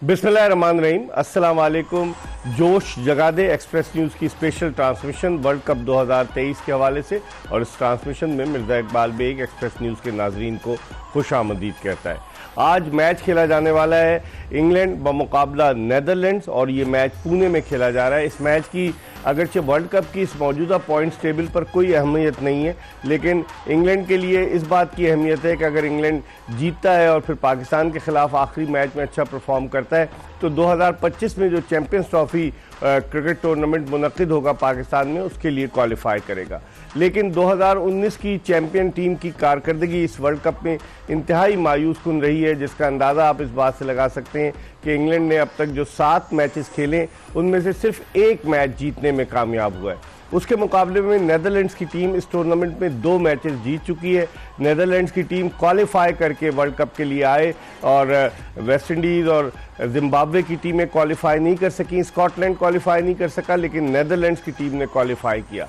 बिस्मिल्लाहिर्रहमानिर्रहीम, अस्सलाम वालेकुम। जोश जगा दे एक्सप्रेस न्यूज़ की स्पेशल ट्रांसमिशन वर्ल्ड कप 2023 के हवाले से, और इस ट्रांसमिशन में मिर्ज़ा इकबाल बेग एक्सप्रेस न्यूज़ के नाजरीन को खुश आमदीद कहता है। आज मैच खेला जाने वाला है इंग्लैंड बमुकाबला नेदरलैंड्स, और ये मैच पुणे में खेला जा रहा है। इस मैच की अगरचे वर्ल्ड कप की इस मौजूदा पॉइंट्स टेबल पर कोई अहमियत नहीं है, लेकिन इंग्लैंड के लिए इस बात की अहमियत है कि अगर इंग्लैंड जीतता है और फिर पाकिस्तान के खिलाफ आखिरी मैच में अच्छा परफॉर्म करता है तो 2025 में जो चैंपियंस ट्रॉफी क्रिकेट टूर्नामेंट मुनक्किद होगा पाकिस्तान में, उसके लिए क्वालिफाई करेगा। लेकिन 2019 की चैंपियन टीम की कारकर्दगी इस वर्ल्ड कप में इंतहाई मायूस कुन रही है, जिसका अंदाज़ा आप इस बात से लगा सकते हैं कि इंग्लैंड ने अब तक जो 7 मैचेस खेले उनमें से सिर्फ 1 मैच जीतने में कामयाब हुआ है। उसके मुकाबले में नेदरलैंड्स की टीम इस टूर्नामेंट में 2 मैचेस जीत चुकी है। नेदरलैंड्स की टीम क्वालिफाई करके वर्ल्ड कप के लिए आए और वेस्ट इंडीज़ और जिम्बाब्वे की टीमें क्वालिफाई नहीं कर सकी, स्कॉटलैंड क्वालिफाई नहीं कर सका, लेकिन नेदरलैंड्स की टीम ने क्वालिफाई किया।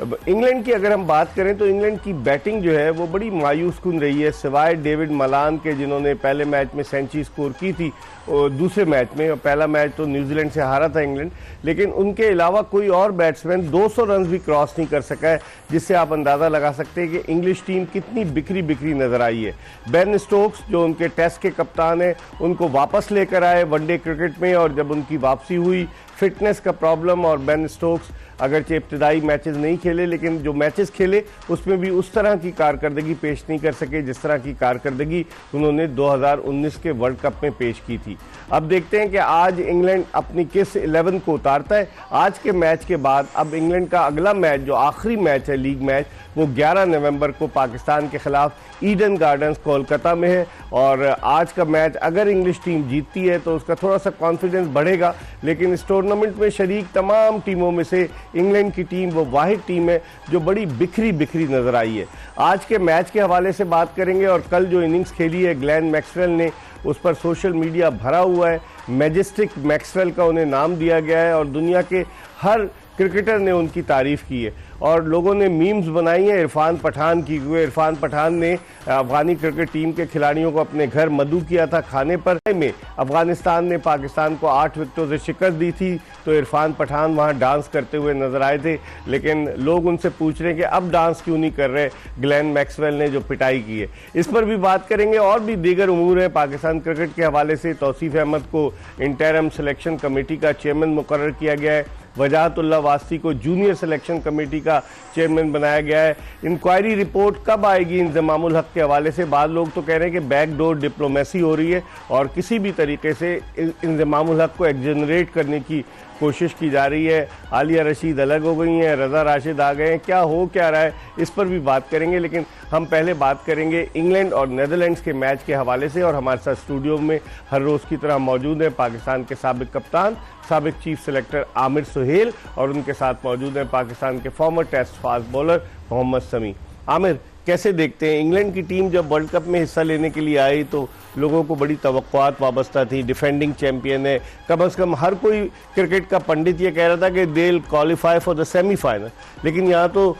अब इंग्लैंड की अगर हम बात करें तो इंग्लैंड की बैटिंग जो है वो बड़ी मायूस कुन रही है, सिवाय डेविड मलान के जिन्होंने पहले मैच में सेंचुरी स्कोर की थी और दूसरे मैच में, और पहला मैच तो न्यूजीलैंड से हारा था इंग्लैंड, लेकिन उनके अलावा कोई और बैट्समैन 200 रन भी क्रॉस नहीं कर सका है, जिससे आप अंदाज़ा लगा सकते हैं कि इंग्लिश टीम कितनी बिखरी बिखरी नजर आई है। बेन स्टोक्स जो उनके टेस्ट के कप्तान हैं उनको वापस लेकर आए वनडे क्रिकेट में, और जब उनकी वापसी हुई फिटनेस का प्रॉब्लम, और बेन स्टोक्स अगरचे इब्तदाई मैचेस नहीं खेले लेकिन जो मैचेस खेले उसमें भी उस तरह की कारकर्दगी पेश नहीं कर सके जिस तरह की कारकर्दगी उन्होंने 2019 के वर्ल्ड कप में पेश की थी। अब देखते हैं कि आज इंग्लैंड अपनी किस 11 को उतारता है। आज के मैच के बाद अब इंग्लैंड का अगला मैच जो आखिरी मैच है लीग मैच, वो 11 नवंबर को पाकिस्तान के खिलाफ ईडन गार्डन्स कोलकाता में है, और आज का मैच अगर इंग्लिश टीम जीतती है तो उसका थोड़ा सा कॉन्फिडेंस बढ़ेगा, लेकिन इस टूर्नामेंट में शरीक तमाम टीमों में से इंग्लैंड की टीम वो वाहिद टीम है जो बड़ी बिखरी बिखरी नजर आई है। आज के मैच के हवाले से बात करेंगे, और कल जो इनिंग्स खेली है ग्लेन मैक्सवेल ने, उस पर सोशल मीडिया भरा हुआ है। मैजेस्टिक मैक्सवेल का उन्हें नाम दिया गया है और दुनिया के हर क्रिकेटर ने उनकी तारीफ की है, और लोगों ने मीम्स बनाई हैं इरफान पठान की, हुए इरफान पठान ने अफगानी क्रिकेट टीम के खिलाड़ियों को अपने घर मदऊ किया था खाने पर। में अफगानिस्तान ने पाकिस्तान को 8 विकेटों से शिकस्त दी थी, तो इरफान पठान वहां डांस करते हुए नजर आए थे, लेकिन लोग उनसे पूछ रहे हैं कि अब डांस क्यों नहीं कर रहे ग्लेन मैक्सवेल ने जो पिटाई की है। इस पर भी बात करेंगे, और भी दीगर उमूर हैं पाकिस्तान क्रिकेट के हवाले से। तौसीफ अहमद को इंटरिम सिलेक्शन कमेटी का चेयरमैन मुकर्रर किया गया है, वजाहतुल्लाह वास्ती को जूनियर सिलेक्शन कमेटी का चेयरमैन बनाया गया है। इंक्वायरी रिपोर्ट कब आएगी इंज़मामुल हक के हवाले से? बाद लोग तो कह रहे हैं कि बैकडोर डिप्लोमेसी हो रही है और किसी भी तरीके से इंज़मामुल हक को एक्जेनरेट करने की कोशिश की जा रही है। आलिया रशीद अलग हो गई हैं, रज़ा राशिद आ गए हैं, क्या हो क्या रहा है इस पर भी बात करेंगे, लेकिन हम पहले बात करेंगे इंग्लैंड और नेदरलैंड्स के मैच के हवाले से। और हमारे साथ स्टूडियो में हर रोज़ की तरह मौजूद हैं पाकिस्तान के साबिक कप्तान, साबिक चीफ सेलेक्टर आमिर सुहेल, और उनके साथ मौजूद हैं पाकिस्तान के former test fast bowler Mohammad Sami. Aamir, कैसे देखते हैं इंग्लैंड की टीम जब वर्ल्ड कप में हिस्सा लेने के लिए आई तो लोगों को बड़ी तवक्कुआत वाबस्ता थी, डिफेंडिंग चैंपियन है, कम से कम हर कोई क्रिकेट का पंडित ये कह रहा था कि they will qualify for the semifinal, लेकिन यहाँ तो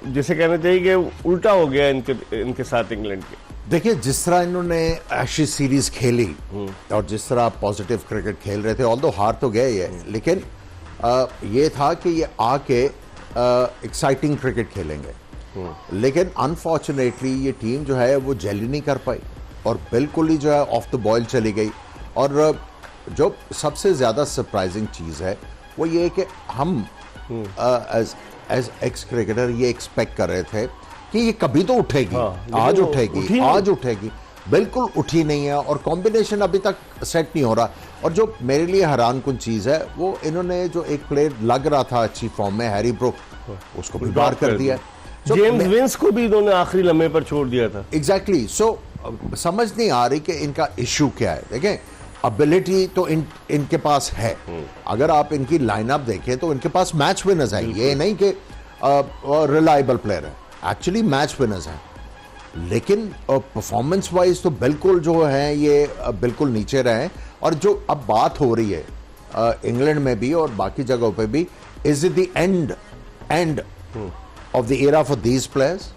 जिसे कहना चाहिए कि उल्टा हो गया इनके साथ इंग्लैंड के। देखिए, जिस तरह इन्होंने एशेज सीरीज खेली और जिस तरह पॉजिटिव क्रिकेट खेल रहे थे, ऑल्दो हार तो गए ये, लेकिन ये था कि ये आके एक्साइटिंग क्रिकेट खेलेंगे, लेकिन अनफॉर्चुनेटली ये टीम जो है वो जेल नहीं कर पाई और बिल्कुल ही जो है ऑफ द बॉयल चली गई। और जो सबसे ज़्यादा सरप्राइजिंग चीज़ है वो ये कि हम एज एक्स क्रिकेटर ये एक्सपेक्ट कर रहे थे कि ये कभी तो उठेगी, आज उठेगी, आज उठेगी, बिल्कुल उठी नहीं है, और कॉम्बिनेशन अभी तक सेट नहीं हो रहा। और जो मेरे लिए हैरान कुन चीज़ है वो इन्होंने जो एक प्लेयर लग रहा था अच्छी फॉर्म में, हैरी ब्रुक, उसको भी बाहर कर दिया। जेम्स विंस को भी इन्होंने आखिरी लम्हे पर छोड़ दिया था। एग्जैक्टली। सो समझ नहीं आ रही कि इनका इशू क्या है। देखें, एबिलिटी तो इनके पास है, अगर आप इनकी लाइनअप देखें तो इनके पास मैच विनर्स हैं, ये नहीं कि रिलायबल प्लेयर है, एक्चुअली मैच विनर्स हैं, लेकिन परफॉर्मेंस वाइज तो बिल्कुल जो है ये बिल्कुल नीचे रहे। और जो अब बात हो रही है इंग्लैंड में भी और बाकी जगहों पे भी, is it the end of the era for these players?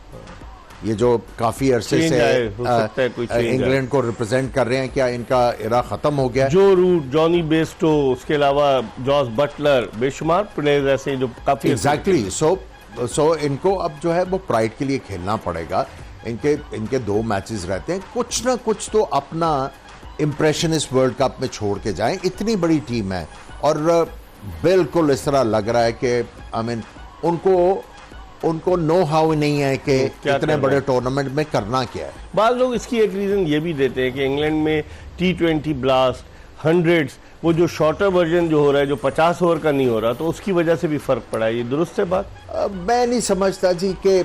ये जो काफी अरसे Change से आए, हो सकता है कोई change आए। इंग्लैंड को रिप्रेजेंट कर रहे हैं, क्या इनका इरा खत्म हो गया है? जो रूट, जॉनी बेस्टो, उसके अलावा जॉस बटलर, बेशुमार प्लेयर्स ऐसे जो काफी एग्जैक्टली सो इनको अब जो है वो प्राइड के लिए खेलना पड़ेगा। इनके 2 मैचेस रहते हैं, कुछ ना कुछ तो अपना इंप्रेशन इस वर्ल्ड कप में छोड़ के जाएं। इतनी बड़ी टीम है और बिल्कुल इस तरह लग रहा है कि आई मीन उनको नो हाउ नहीं है कि क्या इतने करना बड़े है? टूर्नामेंट में करना क्या है। बाद लोग इसकी एक रीजन ये भी देते हैं कि इंग्लैंड में T20 ब्लास्ट, हंड्रेड्स, वो जो शॉर्टर वर्जन जो हो रहा है, जो 50 ओवर का नहीं हो रहा, तो उसकी वजह से भी फर्क पड़ा है। ये दुरुस्त है बात? मैं नहीं समझता जी कि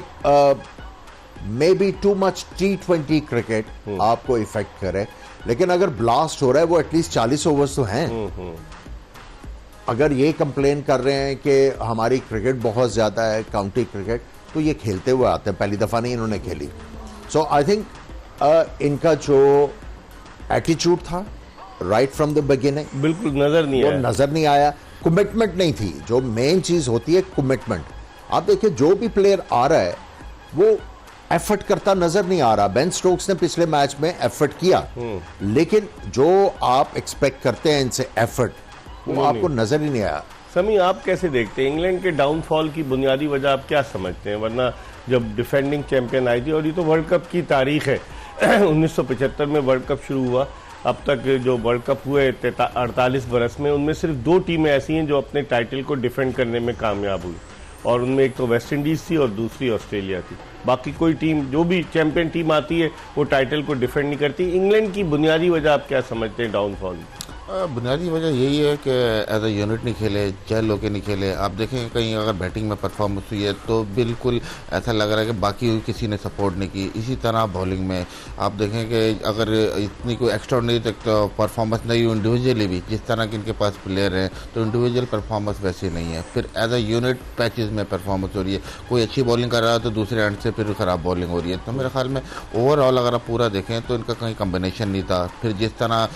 may be too much T20 cricket आपको इफेक्ट करे, लेकिन अगर ब्लास्ट हो रहा है वो एटलीस्ट 40 ओवर्स तो हैं। अगर ये कंप्लेन कर रहे हैं कि हमारी क्रिकेट बहुत ज़्यादा है, काउंटी क्रिकेट, तो ये खेलते हुए आते हैं, पहली दफ़ा नहीं इन्होंने खेली। सो आई थिंक इनका जो एटीट्यूड था राइट फ्रॉम द बिगिनिंग बिल्कुल नजर नहीं वो आया। नज़र नहीं आया। कमिटमेंट नहीं थी, जो मेन चीज़ होती है कमिटमेंट। आप देखिए जो भी प्लेयर आ रहा है वो एफर्ट करता नजर नहीं आ रहा। बेन स्टोक्स ने पिछले मैच में एफर्ट किया, लेकिन जो आप एक्सपेक्ट करते हैं इनसे एफर्ट, वो आपको नजर ही नहीं आया। समी, आप कैसे देखते हैं इंग्लैंड के डाउनफॉल की बुनियादी वजह आप क्या समझते हैं? वरना जब डिफेंडिंग चैंपियन आई थी, और ये तो वर्ल्ड कप की तारीख है 1975 में वर्ल्ड कप शुरू हुआ, अब तक जो वर्ल्ड कप हुए 48 बरस में, उनमें सिर्फ 2 टीमें ऐसी हैं जो अपने टाइटल को डिफेंड करने में कामयाब हुई, और उनमें एक तो वेस्ट इंडीज थी और दूसरी ऑस्ट्रेलिया थी। बाकी कोई टीम, जो भी चैंपियन टीम आती है, वो टाइटल को डिफेंड नहीं करती। इंग्लैंड की बुनियादी वजह आप क्या समझते हैं डाउनफॉल? बुनियादी वजह यही है कि एज ए यूनिट नहीं खेले, जेल होके नहीं खेले। आप देखें कहीं अगर बैटिंग में परफॉर्मेंस हुई है तो बिल्कुल ऐसा लग रहा है कि बाकी किसी ने सपोर्ट नहीं की। इसी तरह बॉलिंग में आप देखें कि अगर इतनी कोई एक्स्ट्राऑर्डिनरी तक तो परफॉर्मेंस नहीं हुई इंडिविजुअली भी, जिस तरह के इनके पास प्लेयर हैं, तो इंडिविजुअल परफॉर्मेंस वैसी नहीं है। फिर एज ए यूनिट पैचेस में परफॉर्मेंस हो रही है, कोई अच्छी बॉलिंग कर रहा है तो दूसरे एंड से फिर ख़राब बॉलिंग हो रही है। तो मेरे ख्याल में ओवरऑल अगर आप पूरा देखें तो इनका कहीं कम्बिनेशन नहीं था। फिर जिस तरह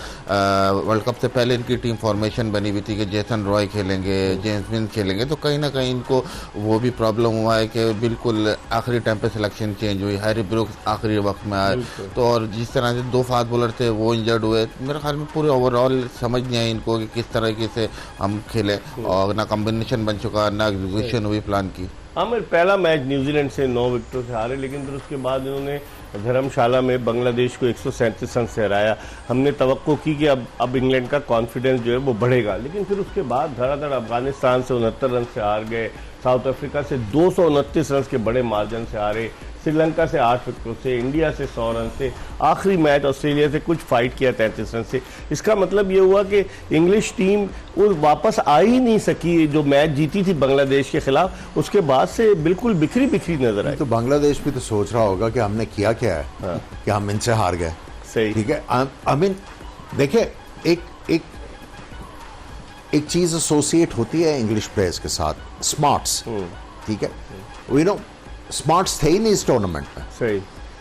वर्ल्ड कप से पहले इनकी टीम फॉर्मेशन बनी हुई थी कि जेसन रॉय खेलेंगे, जेम्स विंस खेलेंगे, तो कहीं ना कहीं इनको वो भी प्रॉब्लम हुआ है कि बिल्कुल आखिरी टाइम पे सिलेक्शन चेंज हुई, हैरी ब्रूक्स आखिरी वक्त में आए, तो और जिस तरह से 2 फास्ट बॉलर थे वो इंजर्ड हुए। मेरे ख्याल में पूरे ओवरऑल समझ नहीं आई इनको कि किस तरीके से हम खेले, और ना कम्बिनेशन बन चुका, ना एग्जीक्यूशन हुई प्लान की। मेरे पहला मैच न्यूजीलैंड से 9 विकेटों से हारे, लेकिन फिर उसके बाद इन्होंने धर्मशाला में बांग्लादेश को 137 रन से हराया। हमने तवक्को की कि अब इंग्लैंड का कॉन्फिडेंस जो है वो बढ़ेगा, लेकिन फिर उसके बाद धड़ाधड़ अफगानिस्तान से 69 रन से हार गए, साउथ अफ्रीका से 229 रन के बड़े मार्जिन से हारे, श्रीलंका से 8 विकेटों से, इंडिया से 100 रन से, आखिरी मैच ऑस्ट्रेलिया से कुछ फाइट किया 33 रन से। इसका मतलब ये हुआ कि इंग्लिश टीम वो वापस आ ही नहीं सकी। जो मैच जीती थी बांग्लादेश के खिलाफ, उसके बाद से बिल्कुल बिखरी बिखरी नजर आई। तो बांग्लादेश भी तो सोच रहा होगा कि हमने किया क्या है, कि हम इनसे हार गए। सही, ठीक है। आई मीन देखिए, एक चीज एसोसिएट होती है इंग्लिश प्लेयर्स के साथ, स्मार्ट्स। ठीक है, यू नो स्मार्ट्स थे ही नहीं इस टूर्नामेंट में। सही,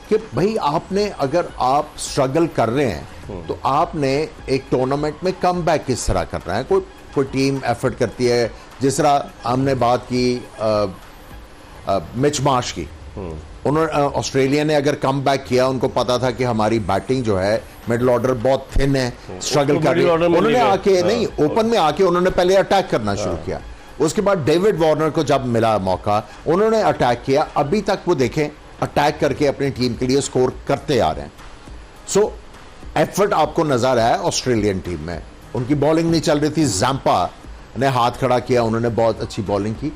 कि भाई आपने, अगर आप स्ट्रगल कर रहे हैं तो आपने एक टूर्नामेंट में कम बैक किस तरह करना है। कोई टीम एफर्ट करती है, जिस तरह हमने बात की मिच मार्श की, उन्होंने ऑस्ट्रेलिया ने अगर कम बैक किया, उनको पता था कि हमारी बैटिंग जो है मिडिल ऑर्डर बहुत थिन है, स्ट्रगल कर रही है, उन्होंने आके नहीं, ओपन में आके उन्होंने पहले अटैक करना शुरू किया। उसके बाद डेविड वार्नर को जब मिला मौका, उन्होंने अटैक किया। अभी तक वो देखें अटैक करके अपनी टीम के लिए स्कोर करते आ रहे हैं। सो एफर्ट आपको नजर आया ऑस्ट्रेलियन टीम में। उनकी बॉलिंग नहीं चल रही थी, जैम्पा ने हाथ खड़ा किया, उन्होंने बहुत अच्छी बॉलिंग की,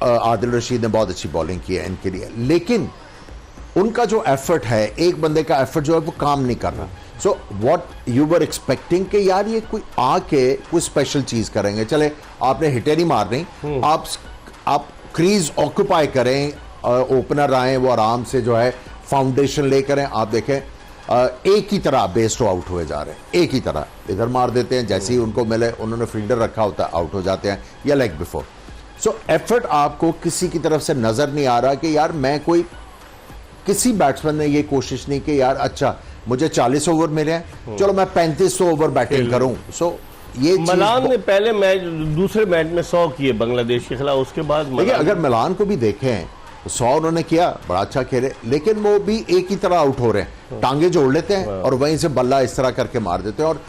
आदिल रशीद ने बहुत अच्छी बॉलिंग की है इनके लिए, लेकिन उनका जो एफर्ट है, एक बंदे का एफर्ट जो है वो काम नहीं कर रहा। So what you were expecting कि यार ये कोई आके कोई स्पेशल चीज करेंगे। चले आपने हिटें नहीं मार रही, आप क्रीज ऑक्यूपाई करें, ओपनर आए वो आराम से जो है फाउंडेशन लेकर आए। आप देखें एक ही तरह बेस्टो आउट हुए जा रहे हैं, एक ही तरह इधर मार देते हैं, जैसे ही उनको मिले, उन्होंने फील्डर रखा होता है, आउट हो जाते हैं, या लेग बिफोर। सो एफर्ट आपको किसी की तरफ से नजर नहीं आ रहा कि यार मैं कोई, किसी बैट्समैन ने ये कोशिश नहीं कि यार अच्छा मुझे 40 ओवर मिले हैं, चलो मैं 3500 ओवर बैटिंग करूं। सो ये मलान ने पहले मैच, दूसरे मैच में 100 किए बांग्लादेश के खिलाफ, उसके बाद देखिए अगर मिलान को भी देखें 100 उन्होंने किया, बड़ा अच्छा खेले, लेकिन वो भी एक ही तरह आउट हो रहे हैं, टांगे जोड़ लेते हैं और वहीं से बल्ला इस तरह करके मार देते हैं। और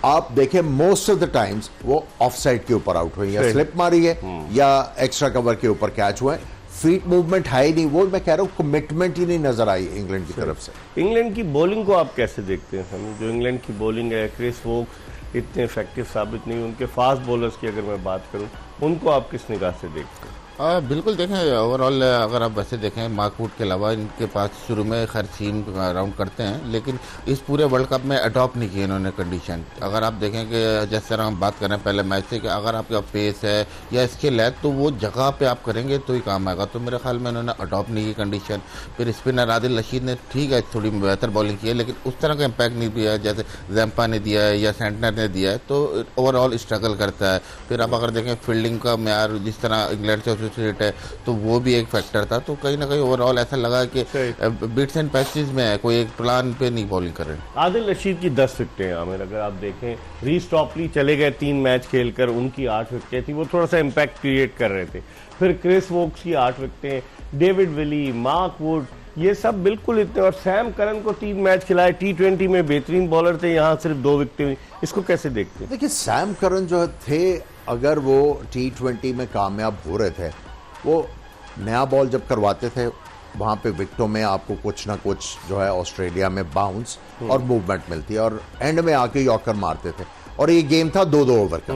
आप देखें मोस्ट ऑफ द टाइम्स वो ऑफ साइड के ऊपर आउट हुए, या स्लिप मारी है या एक्स्ट्रा कवर के ऊपर कैच हुआ है। फीट मूवमेंट है ही नहीं, वो मैं कह रहा हूँ कमिटमेंट ही नहीं नजर आई इंग्लैंड की तरफ से। इंग्लैंड की बॉलिंग को आप कैसे देखते हैं समी? जो इंग्लैंड की बॉलिंग है, क्रिस वोक्स इतने इफेक्टिव साबित नहीं, उनके फास्ट बॉलर्स की अगर मैं बात करूं, उनको आप किस निगाह से देखते हैं? बिल्कुल देखें, ओवरऑल अगर आप वैसे देखें मार्क वुड के अलावा इनके पास शुरू में खैर सीम राउंड करते हैं, लेकिन इस पूरे वर्ल्ड कप में अडॉप्ट नहीं किए इन्होंने कंडीशन। अगर आप देखें कि जिस तरह हम बात कर रहे हैं पहले मैच से कि अगर आपका पेस है या स्किल है तो वो जगह पे आप करेंगे तो ही काम आएगा, तो मेरे ख्याल में इन्होंने अडॉप्ट नहीं की कंडीशन। फिर स्पिनर आदिल रशीद ने ठीक है थोड़ी बेहतर बॉलिंग की है, लेकिन उस तरह का इम्पैक्ट नहीं दिया है जैसे जैम्पा ने दिया है या सेंटनर ने दिया है, तो ओवरऑल स्ट्रगल करता है। फिर आप अगर देखें फील्डिंग का म्यार जिस तरह इंग्लैंड से एसोसिएट है तो वो भी एक फैक्टर था, तो कहीं ना कहीं ओवरऑल ऐसा लगा कि बिट्स एंड पैचेस में है, कोई एक प्लान पे नहीं बॉलिंग कर रहे हैं। आदिल रशीद की 10 विकेटें आमिर, अगर आप देखें रीस टॉपली चले गए 3 मैच खेलकर, उनकी 8 विकेटें थी, वो थोड़ा सा इम्पैक्ट क्रिएट कर रहे थे। फिर क्रिस वोक्स की 8 विकेटें, डेविड विली, मार्क वुड, ये सब बिल्कुल इतने, और सैम करन को 3 मैच खिलाए, T20 में बेहतरीन बॉलर थे, यहाँ सिर्फ 2 विकेटें हुई। इसको कैसे देखते हैं? देखिए सैम करन जो थे, अगर वो T20 में कामयाब हो रहे थे, वो नया बॉल जब करवाते थे वहाँ पे विकेटों में आपको कुछ ना कुछ जो है ऑस्ट्रेलिया में बाउंस और मूवमेंट मिलती है, और एंड में आके यॉर्कर मारते थे। और ये गेम था 2-2 ओवर का,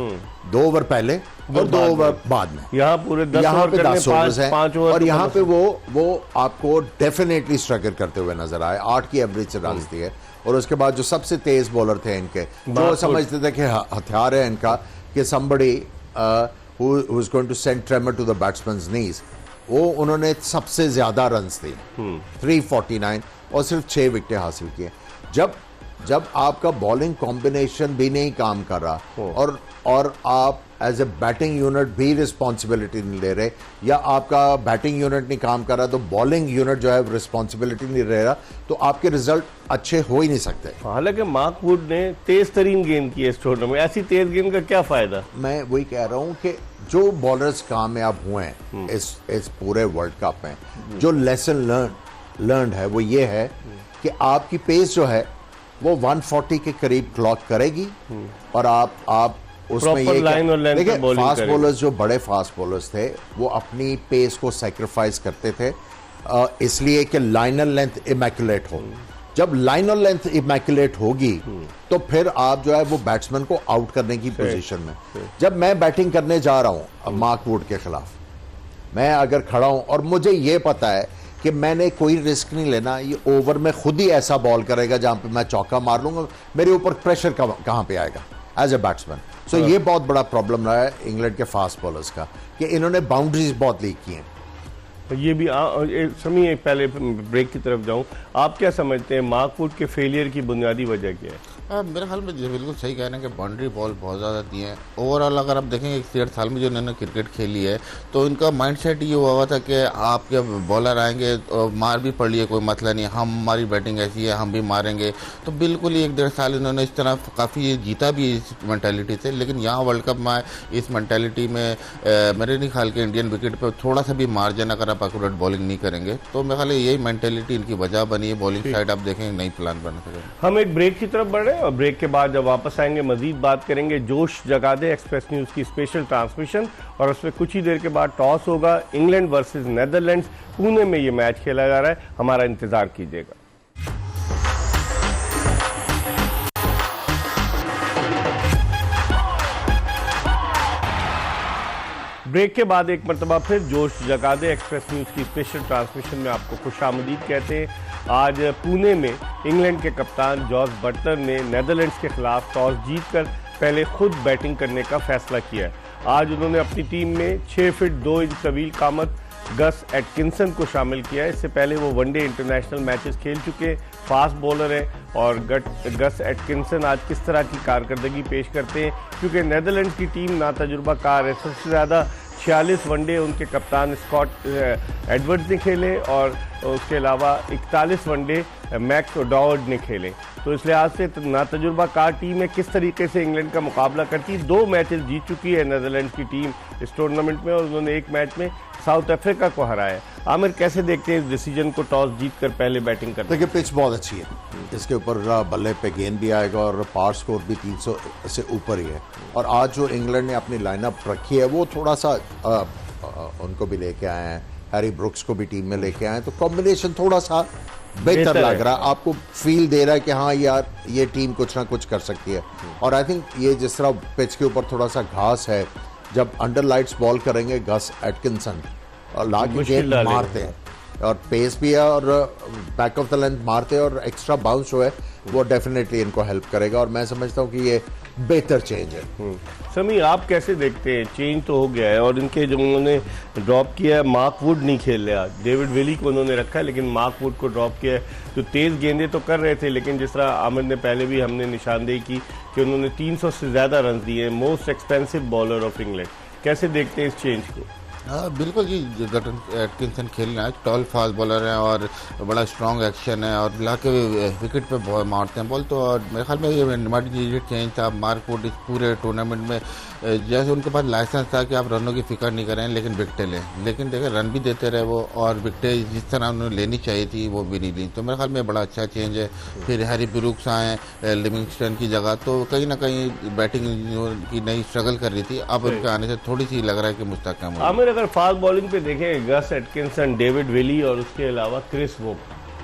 2 ओवर पहले और 2 ओवर बाद में। यहाँ पूरे 10 यहाँ पे 10 ओवर्स हैं, 5 ओवर, और यहाँ पे वो आपको डेफिनेटली स्ट्रगल करते हुए नजर आए। 8 की एवरेज से डालती है, और उसके बाद जो सबसे तेज बॉलर थे इनके, जो समझते थे कि हथियार है इनका कि somebody who is going to send tremor to the batsman's knees, वो उन्होंने सबसे ज्यादा रन्स थे 349 और सिर्फ 6 विकेटें हासिल किए। जब आपका बॉलिंग कॉम्बिनेशन भी नहीं काम कर रहा और आप एज ए बैटिंग यूनिट भी रिस्पॉन्सिबिलिटी नहीं ले रहे, या आपका बैटिंग यूनिट नहीं काम कर रहा तो बॉलिंग यूनिट जो है रिस्पॉन्सिबिलिटी नहीं ले रहा, तो आपके रिजल्ट अच्छे हो ही नहीं सकते। हालांकि मार्क वुड ने तेज तरीन गेंद की इस टूर्नामेंट में, ऐसी तेज गेंद का क्या फायदा? मैं वही कह रहा हूँ कि जो बॉलर्स कामयाब हुए हैं इस पूरे वर्ल्ड कप में, जो लेसन लर्न है वो ये है कि आपकी पेस जो है वो 140 के करीब क्लॉक करेगी, और आप उसमें ये देखिए फास्ट बॉलर्स, जो बड़े फास्ट बॉलर्स थे वो अपनी पेस को सैक्रिफाइस करते थे इसलिए कि लाइनर लेंथ इमैक्युलेट हो। जब लाइनर लेंथ इमैक्युलेट होगी तो फिर आप जो है वो बैट्समैन को आउट करने की पोजीशन में। जब मैं बैटिंग करने जा रहा हूं मार्क वुड के खिलाफ, मैं अगर खड़ा हूं और मुझे ये पता है कि मैंने कोई रिस्क नहीं लेना, ये ओवर में खुद ही ऐसा बॉल करेगा जहां पे मैं चौका मार लूंगा, मेरे ऊपर प्रेशर कहां पे आएगा एज ए बैट्समैन। सो ये बहुत बड़ा प्रॉब्लम रहा है इंग्लैंड के फास्ट बॉलर्स का कि इन्होंने बाउंड्रीज बहुत लीक की हैं। ये भी समी, पहले ब्रेक की तरफ जाऊं, आप क्या समझते हैं मार्क वुड के फेलियर की बुनियादी वजह क्या है? मेरे ख्याल में बिल्कुल सही कह रहे हैं कि बाउंड्री बॉल बहुत ज़्यादा दी है। ओवरऑल अगर आप देखेंगे 61 साल में जो इन्होंने क्रिकेट खेली है तो इनका माइंडसेट ये हुआ था कि आप जब बॉलर आएंगे तो मार भी पड़ लिए, कोई मसला नहीं, हमारी बैटिंग ऐसी है, हम भी मारेंगे। तो बिल्कुल ही 1-1.5 साल इन्होंने इस तरह काफ़ी जीता भी इस मैंटेलिटी से, लेकिन यहाँ वर्ल्ड कप में इस मैंटेलिटी में मेरे नहीं ख्याल के इंडियन विकेट पर थोड़ा सा भी मार्जिन अगर आप एक्यूरेट बॉलिंग नहीं करेंगे तो मेरे ख्याल यही मैंटेलिटी इनकी वजह बनी है। बॉलिंग साइड आप देखेंगे नई प्लान बना सकेंगे। हम एक ब्रेक की तरफ बढ़ रहे हैं, और ब्रेक के बाद जब वापस आएंगे मजीद बात करेंगे जोश जगा दे एक्सप्रेस न्यूज की स्पेशल ट्रांसमिशन, और उसमें कुछ ही देर के बाद टॉस होगा, इंग्लैंड वर्सेस नेदरलैंड्स, पुणे में ये मैच खेला जा रहा है, हमारा इंतजार कीजिएगा। ब्रेक के बाद एक मरतबा फिर जोश जगा दे एक्सप्रेस न्यूज की स्पेशल ट्रांसमिशन में आपको खुशामदीद कहते हैं। आज पुणे में इंग्लैंड के कप्तान जॉस बटलर ने नेदरलैंड्स के खिलाफ टॉस जीतकर पहले खुद बैटिंग करने का फैसला किया है। आज उन्होंने अपनी टीम में 6 फीट 2 इंच तवील कामत गस एटकिंसन को शामिल किया है। इससे पहले वो वनडे इंटरनेशनल मैचेस खेल चुके फास्ट बॉलर हैं, और गस एटकिंसन आज किस तरह की कारकर्दगी पेश करते हैं, क्योंकि नेदरलैंड्स की टीम नातजुर्बाकार है। सबसे ज़्यादा 46 वनडे उनके कप्तान स्कॉट एडवर्ड्स ने खेले, और उसके अलावा 41 वनडे मैक्स ओडावर्ड ने खेले। तो इस लिहाज से नातजुर्बाकार टीम है, किस तरीके से इंग्लैंड का मुकाबला करती है। 2 मैचेस जीत चुकी है नेदरलैंड्स की टीम इस टूर्नामेंट में, और उन्होंने एक मैच में साउथ अफ्रीका को हराया। आमिर, कैसे देखते हैं इस डिसीजन को, टॉस जीतकर पहले बैटिंग करना? देखिए पिच बहुत अच्छी है, इसके ऊपर बल्ले पे गेंद भी आएगा और पार स्कोर भी 300 से ऊपर ही है। और आज जो इंग्लैंड ने अपनी लाइनअप रखी है वो थोड़ा सा उनको भी लेके आए हैं, हैरी ब्रुक्स को भी टीम में लेके आए हैं, तो कॉम्बिनेशन थोड़ा सा बेहतर लग रहा है। आपको फील दे रहा है कि हाँ यार ये टीम कुछ ना कुछ कर सकती है। और आई थिंक ये जिस तरह पिच के ऊपर थोड़ा सा घास है, जब अंडर लाइट्स बॉल करेंगे गस एटकिंसन और ला के गेंद मारते हैं और पेस भी है और बैक ऑफ द लेंथ मारते हैं और एक्स्ट्रा बाउंस जो है वो डेफिनेटली इनको हेल्प करेगा। और मैं समझता हूँ कि ये बेहतर चेंज है। समी, आप कैसे देखते हैं? चेंज तो हो गया है और इनके जो उन्होंने ड्रॉप किया है, मार्क वुड नहीं खेल रहे आज, डेविड विली को उन्होंने रखा है लेकिन मार्क वुड को ड्रॉप किया है। जो तेज़ गेंदें तो कर रहे थे लेकिन जिस तरह आमिर ने पहले भी हमने निशानदेही की कि उन्होंने 300 से ज़्यादा रन दिए, most expensive bowler of England. कैसे देखते हैं इस चेंज को? हाँ बिल्कुल जी, गटन एटकिंसन खेल रहे हैं, टॉल फास्ट बॉलर हैं और बड़ा स्ट्रॉन्ग एक्शन है और ला के विकेट पे मारते हैं बॉल। तो और मेरे ख्याल में ये इमीडिएट चेंज था। मार्क वुड इस पूरे टूर्नामेंट में जैसे उनके पास लाइसेंस था कि आप रनों की फिक्र नहीं करें लेकिन विकटें लें, लेकिन देखें रन भी देते रहे वो और विकटें जिस तरह उन्होंने लेनी चाहिए थी वो भी नहीं ली। तो मेरे ख्याल में बड़ा अच्छा चेंज है। फिर हैरी ब्रुक्स आए लिविंगस्टन की जगह, तो कहीं ना कहीं बैटिंग की नई स्ट्रगल कर रही थी, अब उनके आने से थोड़ी सी लग रहा है कि मुस्तकम हो। आमिर, अगर फास्ट बॉलिंग पे देखें, गस एटकिंसन, डेविड विली और उसके अलावा क्रिस वोक,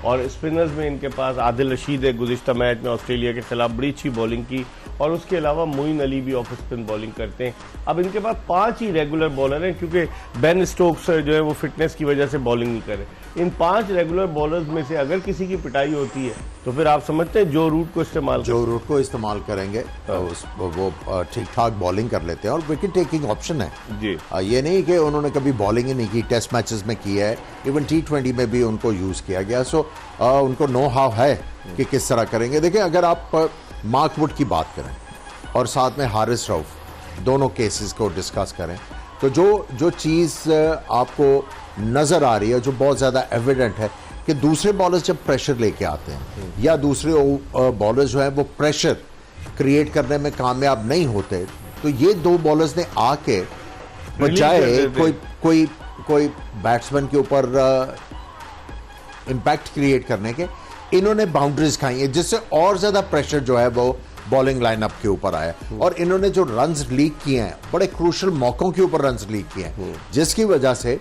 और स्पिनर्स में इनके पास आदिल रशीद है, गुज़िश्ता मैच में ऑस्ट्रेलिया के खिलाफ बड़ी अच्छी बॉलिंग की, और उसके अलावा मोइन अली भी ऑफ स्पिन बॉलिंग करते हैं। अब इनके पास 5 ही रेगुलर बॉलर हैं क्योंकि बेन स्टोक्स जो है वो फिटनेस की वजह से बॉलिंग नहीं करे। इन 5 रेगुलर बॉलर्स में से अगर किसी की पिटाई होती है तो फिर आप समझते हैं जो रूट को इस्तेमाल करेंगे तो वो ठीक ठाक बॉलिंग कर लेते हैं और विकेट टेकिंग ऑप्शन है जी। ये नहीं कि उन्होंने कभी बॉलिंग ही नहीं की, टेस्ट मैचेस में किया है, इवन T20 में भी उनको यूज किया गया। सो उनको नो हाउ है कि किस तरह करेंगे। देखिए अगर आप मार्क वुड की बात करें और साथ में हारिस रऊफ, दोनों केसेस को डिस्कस करें, तो जो चीज़ आपको नज़र आ रही है, जो बहुत ज़्यादा एविडेंट है कि दूसरे बॉलर्स जब प्रेशर लेके आते हैं या दूसरे बॉलर्स जो हैं वो प्रेशर क्रिएट करने में कामयाब नहीं होते, तो ये 2 बॉलर्स ने आके बजाय कोई बैट्समैन के ऊपर इम्पैक्ट क्रिएट करने के, इन्होंने बाउंड्रीज खाई है जिससे और ज़्यादा प्रेशर जो है वो बॉलिंग लाइनअप के ऊपर आया। और इन्होंने जो रन्स लीक किए हैं, बड़े क्रूशल मौकों के ऊपर रन्स लीक किए हैं, जिसकी वजह से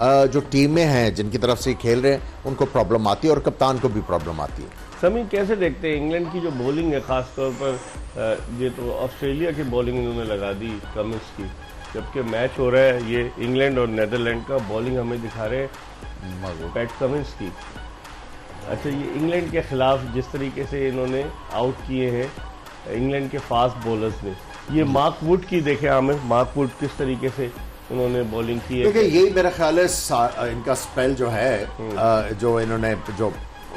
जो टीमें हैं जिनकी तरफ से खेल रहे हैं उनको प्रॉब्लम आती है और कप्तान को भी प्रॉब्लम आती है। समी, कैसे देखते हैं इंग्लैंड की जो बॉलिंग है, खासतौर पर ये तो ऑस्ट्रेलिया की बॉलिंग इन्होंने लगा दी कमिंस की, जबकि मैच हो रहा है ये इंग्लैंड और नेदरलैंड का, बॉलिंग हमें दिखा रहे हैं पैट कमिंस की। अच्छा, ये इंग्लैंड के खिलाफ जिस तरीके से इन्होंने आउट किए हैं इंग्लैंड के फास्ट बॉलर्स ने, ये मार्क वुड की देखें हमें, मार्क वुड किस तरीके से उन्होंने बॉलिंग की है। देखिए यही मेरा ख्याल है इनका स्पेल जो है, जो इन्होंने जो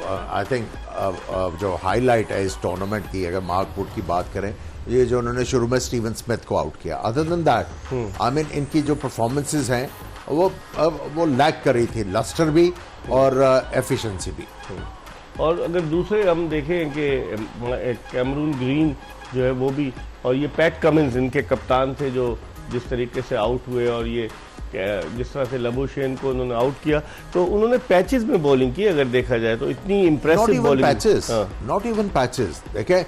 आई थिंक जो हाईलाइट है इस टूर्नामेंट की, अगर मार्क वुड की बात करें, ये जो उन्होंने शुरू में स्टीवन स्मिथ को आउट किया, other than that I mean इनकी जो परफॉर्मेंसेस हैं वो लैक कर रही थी, लस्टर भी और एफिशिएंसी भी। और अगर दूसरे हम देखें कि कैमरून ग्रीन जो है वो भी, और ये पैट कमिंस इनके कप्तान थे जो जिस तरीके से आउट हुए, और ये जिस तरह से लबुशेन को उन्होंने आउट किया, तो उन्होंने पैचेस में बॉलिंग की, अगर देखा जाए तो इतनी impressive bowling. Not even patches. देखिए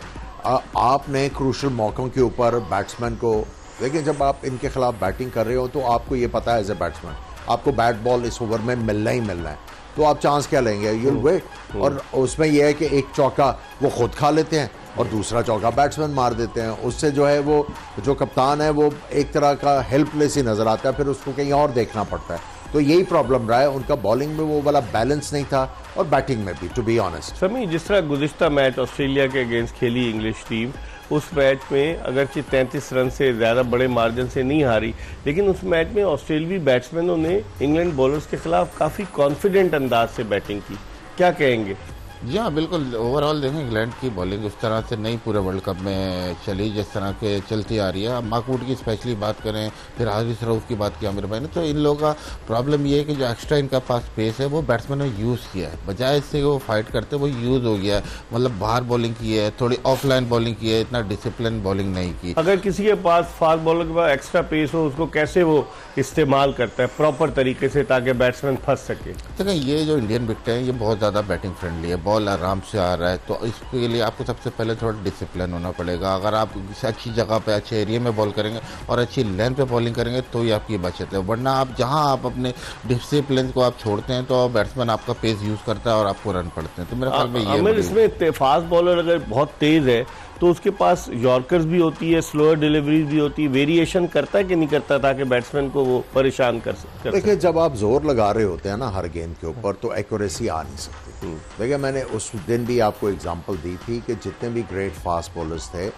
आपने क्रूशल मौकों के ऊपर बैट्समैन को देखिए, जब आप इनके खिलाफ बैटिंग कर रहे हो तो आपको ये पता है एज ए बैट्समैन आपको बैट बॉल इस ओवर में मिलना ही मिलना है, तो आप चांस क्या लेंगे, यूल वेट। और उसमें यह है कि एक चौका वो खुद खा लेते हैं और दूसरा चौका बैट्समैन मार देते हैं, उससे जो है वो जो कप्तान है वो एक तरह का हेल्पलेस ही नजर आता है, फिर उसको कहीं और देखना पड़ता है। तो यही प्रॉब्लम रहा है उनका, बॉलिंग में वो वाला बैलेंस नहीं था और बैटिंग में भी, टू बी ऑनेस्ट। समी, जिस तरह गुज़िश्ता मैच ऑस्ट्रेलिया के अगेंस्ट खेली इंग्लिश टीम, उस मैच में अगरचे 33 रन से ज़्यादा बड़े मार्जिन से नहीं हारी, लेकिन उस मैच में ऑस्ट्रेलियावी बैट्समैनों ने इंग्लैंड बॉलर्स के खिलाफ काफ़ी कॉन्फिडेंट अंदाज से बैटिंग की। क्या कहेंगे? जी हाँ, बिल्कुल। ओवरऑल देखें, इंग्लैंड की बॉलिंग उस तरह से नहीं पूरे वर्ल्ड कप में चली जिस तरह के चलती आ रही है। अब माकवुड की स्पेशली बात करें, फिर हारिस रऊफ की बात की आमिर भाई ने, तो इन लोगों का प्रॉब्लम ये है कि जो एक्स्ट्रा इनका पास पेस है वो बैट्समैन ने यूज़ किया है, बजाय इससे वो फाइट करते वो यूज़ हो गया है। मतलब बाहर बॉलिंग की है, थोड़ी ऑफलाइन बॉलिंग की है, इतना डिसिप्लिन बॉलिंग नहीं की। अगर किसी के पास फास्ट बॉलर के पास एक्स्ट्रा पेस हो, उसको कैसे वो इस्तेमाल करता है प्रॉपर तरीके से ताकि बैट्समैन फंस सके? देखिए, ये जो इंडियन विकेट है ये बहुत ज़्यादा बैटिंग फ्रेंडली है, बॉल आराम से आ रहा है, तो इसके लिए आपको सबसे पहले थोड़ा डिसिप्लिन होना पड़ेगा। अगर आप अच्छी जगह पे अच्छे एरिया में बॉल करेंगे और अच्छी लेंथ पे बॉलिंग करेंगे तो ही आपकी बचत है, वरना आप जहां आप अपने डिसिप्लिन को आप छोड़ते हैं तो बैट्समैन आपका पेस यूज़ करता है और आपको रन पड़ते हैं। तो मेरे ख्याल में ये अमिर, इसमें फास्ट बॉलर अगर बहुत तेज है तो उसके पास यॉर्कर्स भी होती है, स्लोअर डिलीवरीज भी होती है, वेरिएशन करता है कि नहीं करता ताकि बैट्समैन को वो परेशान कर देखिए, जब आप जोर लगा रहे होते हैं ना हर गेंद के ऊपर तो एक्यूरेसी आ नहीं सकती। देखिए, मैंने उस दिन भी आपको एग्जांपल दी थी कि जितने भी ग्रेट फास्ट बॉलर्स थे,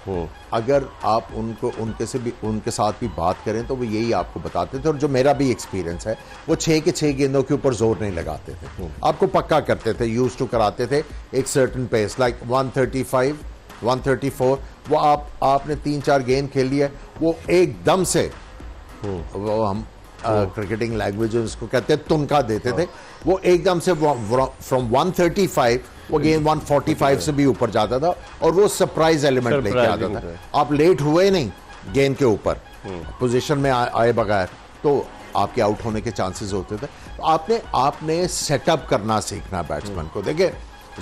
अगर आप उनके साथ भी बात करें तो वो यही आपको बताते थे, और जो मेरा भी एक्सपीरियंस है, वो 6 के 6 गेंदों के ऊपर जोर नहीं लगाते थे, आपको पक्का करते थे, यूज टू कराते थे एक सर्टन पेस लाइक 135 134। वो आपने 3-4 गेंद खेल लिया, वो एकदम से वो हम क्रिकेटिंग लैंग्वेज उसको कहते हैं तुनका देते थे, वो एकदम से फ्रॉम 135 वो गेंद 145 से भी ऊपर जाता था, और वो सरप्राइज एलिमेंट लेके आता था। आप लेट हुए नहीं गेंद के ऊपर, पोजीशन में आए बगैर, तो आपके आउट होने के चांसेस होते थे। आपने सेटअप करना सीखना बैट्समैन को। देखिए,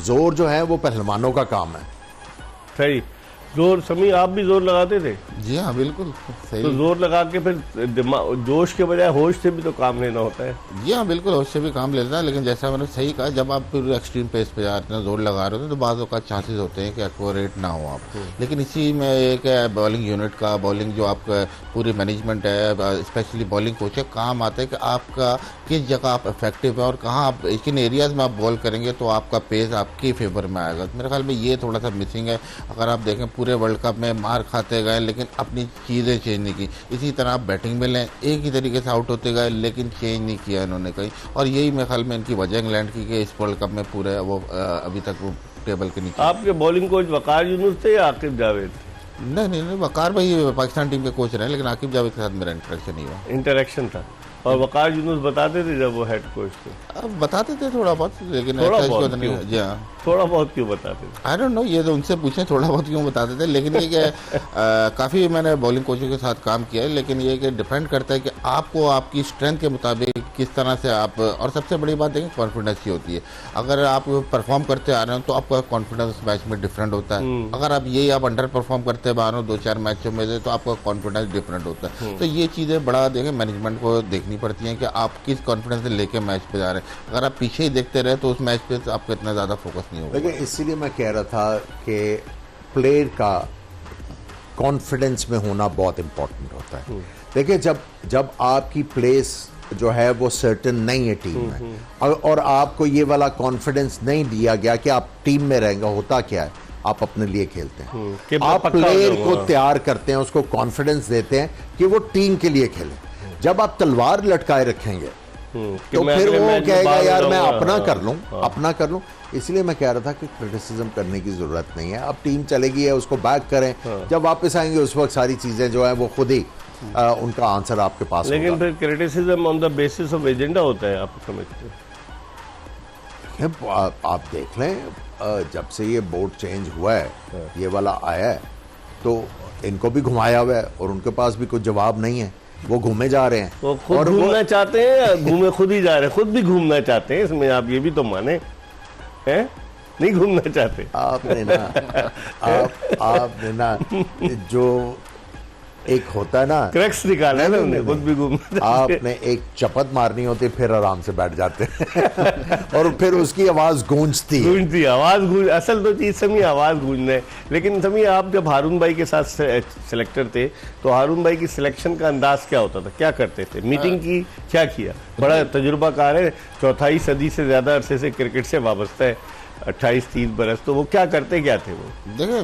जोर जो है वो पहलवानों का काम है। सही। जोर, समी आप भी जोर लगाते थे? जी हाँ, बिल्कुल सही। तो जोर लगा के फिर जोश के बजाय होश से भी तो काम लेना होता है। जी हाँ, बिल्कुल होश से भी काम लेना है, लेकिन जैसा मैंने सही कहा, जब आप फिर एक्सट्रीम पेस पे जाते हैं, जोर लगा रहे होते हैं, तो बाज़ का चांसेस होते हैं कि एक्यूरेट ना हो आप। लेकिन इसी में एक बॉलिंग यूनिट का, बॉलिंग जो आपका पूरी मैनेजमेंट है, स्पेशली बॉलिंग कोच है, काम आता है कि आपका किस जगह आप इफेक्टिव है और कहाँ आप किन एरियाज़ में आप बॉल करेंगे तो आपका पेस आपके फेवर में आएगा। मेरे ख्याल में ये थोड़ा सा मिसिंग है। अगर आप देखें, पूरे वर्ल्ड कप में मार खाते गए लेकिन अपनी चीज़ें चेंज नहीं की। इसी तरह आप बैटिंग में लें, एक ही तरीके से आउट होते गए लेकिन चेंज नहीं किया इन्होंने कहीं, और यही मेरे ख्याल में इनकी वजह इंग्लैंड की कि इस वर्ल्ड कप में पूरे वो अभी तक वो टेबल के नीचे। आपके बॉलिंग कोच वकार यूनुस थे या आकिब जावेद? नहीं, वकार भाई पाकिस्तान टीम के कोच रहे, लेकिन आकिब जावेद के साथ मेरा इंटरेक्शन नहीं हुआ। इंटरेक्शन था। और वकार यूनुस बताते थे जब वो हेड कोच थे? अब बताते थे थोड़ा बहुत, लेकिन थोड़ा बहुत नहीं। जी हाँ, थोड़ा बहुत क्यों बताते थे? आई डोंट नो, ये तो उनसे पूछें थोड़ा बहुत क्यों बताते थे। लेकिन ये कि काफ़ी मैंने बॉलिंग कोचों के साथ काम किया है, लेकिन ये कि डिपेंड करता है कि आपको आपकी स्ट्रेंथ के मुताबिक किस तरह से आप, और सबसे बड़ी बात देखें कॉन्फिडेंस की होती है। अगर आप परफॉर्म करते आ रहे हो तो आपका कॉन्फिडेंस मैच में डिफरेंट होता है। अगर आप अंडर परफॉर्म करते आ रहे हो 2-4 मैचों में से, तो आपका कॉन्फिडेंस डिफरेंट होता है। तो ये चीज़ें बड़ा देखें मैनेजमेंट को देखनी पड़ती हैं कि आप किस कॉन्फिडेंस से लेके मैच पे जा रहे हैं। अगर आप पीछे ही देखते रहे तो उस मैच पे तो आपका इतना ज़्यादा फोकस नहीं होगा। देखिए, इसीलिए मैं कह रहा था कि प्लेयर का कॉन्फिडेंस में होना बहुत इंपॉर्टेंट होता है। देखिए, जब आपकी प्लेस जो है वो सर्टेन नहीं है टीम में, और आपको ये वाला कॉन्फिडेंस नहीं दिया गया कि आप टीम में रहेंगे, होता क्या है, आप अपने लिए खेलते हैं, आप प्लेयर को तैयार करते हैं, उसको कॉन्फिडेंस देते हैं कि वो टीम के लिए खेले। जब आप तलवार लटकाए रखेंगे तो फिर वो कहेगा यार मैं अपना कर लूं। इसलिए मैं कह रहा था कि क्रिटिसिज्म करने की जरूरत नहीं है। अब टीम चलेगी है, उसको बैक करें, जब वापस आएंगे उस वक्त सारी चीजें जो है वो खुद ही उनका आंसर आपके पास होगा। लेकिन फिर criticism on the basis of agenda होता है, आप समझते हैं? आप देख लें, जब से ये बोर्ड चेंज हुआ है, ये वाला आया है, तो इनको भी घुमाया हुआ है और उनके पास भी कुछ जवाब नहीं है, वो घूमे जा रहे हैं। वो खुद घूमना चाहते हैं या घूमे खुद ही जा रहे हैं? खुद भी घूमना चाहते हैं, इसमें आप ये भी तो माने हैं, नहीं घूमना चाहते? आपने ना जो एक होता है ना, क्रैक्स निकाला है ना उन्हें, खुद भी घूमना। आपने एक चपत मारनी होती, फिर आराम से बैठ जाते और फिर उसकी आवाज गूंजती आवाज असल तो चीज समी आवाज गूंजना है। लेकिन समी, आप जब हारून भाई के साथ सिलेक्टर थे तो हारून भाई की सिलेक्शन का अंदाज क्या होता था, क्या करते थे? मीटिंग की, क्या किया? बड़ा तजुर्बाकार है, चौथाई सदी से ज्यादा अरसे से क्रिकेट से वाबस्ता है, 28-30 बरस। तो वो क्या करते क्या थे? वो देखिए,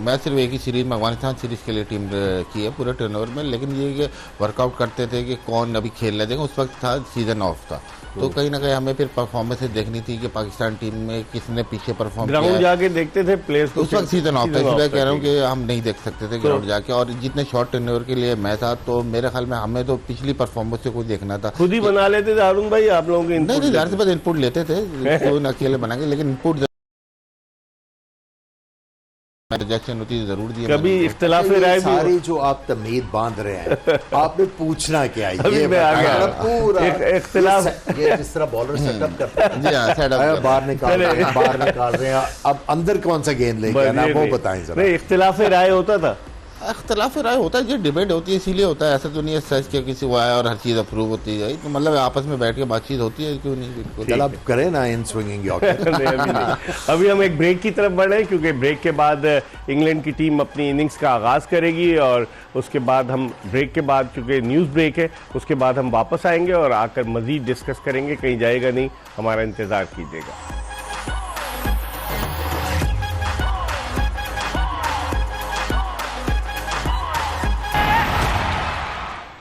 मैं सिर्फ एक ही सीरीज में, अफगानिस्तान सीरीज के लिए टीम की है पूरे टर्नओवर में, लेकिन ये वर्कआउट करते थे कि कौन अभी खेल रहे। देखें, उस वक्त था सीजन ऑफ था, तो कहीं ना कहीं हमें फिर परफॉर्मेंस देखनी थी कि पाकिस्तान टीम में किसने पीछे परफॉर्म किया ग्राउंड है। जाके देखते थे प्लेयर्स को, उस वक्त सीजन ऑफ था, season इसलिए off कह रहा हूँ था, कि हम नहीं देख सकते थे ग्राउंड जाके। और जितने शॉर्ट टेन्योर के लिए मैं था, तो मेरे ख्याल में हमें तो पिछली परफॉर्मेंस से कुछ देखना था। खुद ही बना लेते थे अरुण भाई आप लोगों के नहीं, इनपुट जाहिर सी बात इनपुट लेते थे, कोई ना अकेले बनाएंगे, लेकिन इनपुट रिजेक्शन होती है जरूर दी है कभी मैंने। इख्तिलाफ ये राय भी हो- सारी जो आप तमीद बांध रहे हैं, आपने पूछना क्या है? अभी ये मैं आ बताइए। गया। पूरा इख्तिलाफ- ये जिस तरह बॉलर सेटअप करते हैं, जी हाँ, सेटअप कर- बाहर निकाल रहे हैं, बाहर निकाल रहे हैं, अब अंदर कौन सा गेंद लेके आना ये वो नहीं। बताएं जरा। नहीं, इख्तिलाफ राय होता था। अख्तिलाफ राय होता है, ये डिबेट होती है, इसीलिए होता है। ऐसा तो नहीं है सच के किसी को आया और हर चीज़ अप्रूव होती है, तो मतलब आपस में बैठ के बातचीत होती है, क्यों नहीं, बिल्कुल। चल अब करें ना इन स्विंगिंग यॉर्कर। नहीं, अभी नहीं। अभी हम एक ब्रेक की तरफ बढ़ रहे हैं, क्योंकि ब्रेक के बाद इंग्लैंड की टीम अपनी इनिंग्स का आगाज करेगी, और उसके बाद हम ब्रेक के बाद, क्योंकि न्यूज़ ब्रेक है, उसके बाद हम वापस आएंगे और आकर मजीद डिस्कस करेंगे। कहीं जाएगा नहीं, हमारा इंतजार कीजिएगा।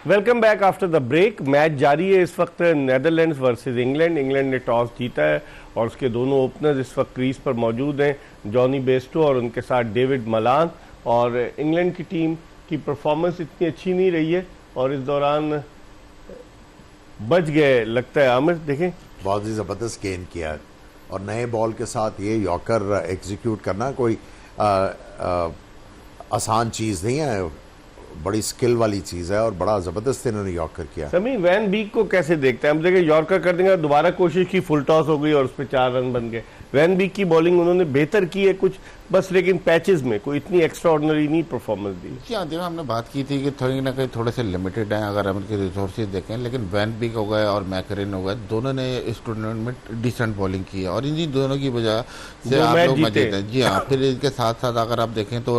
Welcome back after the break. Match जारी है इस वक्त, नेदरलैंड्स वर्सेस इंग्लैंड। इंग्लैंड ने टॉस जीता है और उसके दोनों ओपनर्स इस वक्त क्रीज पर मौजूद हैं, जॉनी बेस्टो और उनके साथ डेविड मलान। और इंग्लैंड की टीम की परफॉर्मेंस इतनी अच्छी नहीं रही है और इस दौरान बच गए लगता है। आमिर देखें, बहुत ही जबरदस्त गेंद किया, और नए बॉल के साथ ये यॉर्कर एग्जीक्यूट करना कोई आसान चीज़ नहीं है, बड़ी स्किल वाली चीज़ है, और बड़ा ज़बरदस्त इन्होंने यॉर्कर किया। समी वैन बीक को कैसे देखते हैं? हम देखें यॉर्कर कर देंगे, दोबारा कोशिश की, फुल टॉस हो गई और उस पर 4 रन बन गए। वैन बीक की बॉलिंग उन्होंने बेहतर की है कुछ बस, लेकिन पैचेस में कोई इतनी एक्स्ट्रा ऑर्डिनरी नहीं परफॉर्मेंस दी। जी हाँ, देखो हमने बात की थी कि थोड़ी ना कहीं थोड़े से लिमिटेड हैं अगर हम इनके रिसोर्सेज देखें, लेकिन वैन बीक हो गए और मैकरेन हो गए, दोनों ने इस टूर्नामेंट में डिसेंट बॉलिंग की है, और इन्हीं दोनों की वजह से वो आप मैच लोग जीते। मजीद हैं। जी हाँ, फिर इनके साथ साथ अगर आप देखें तो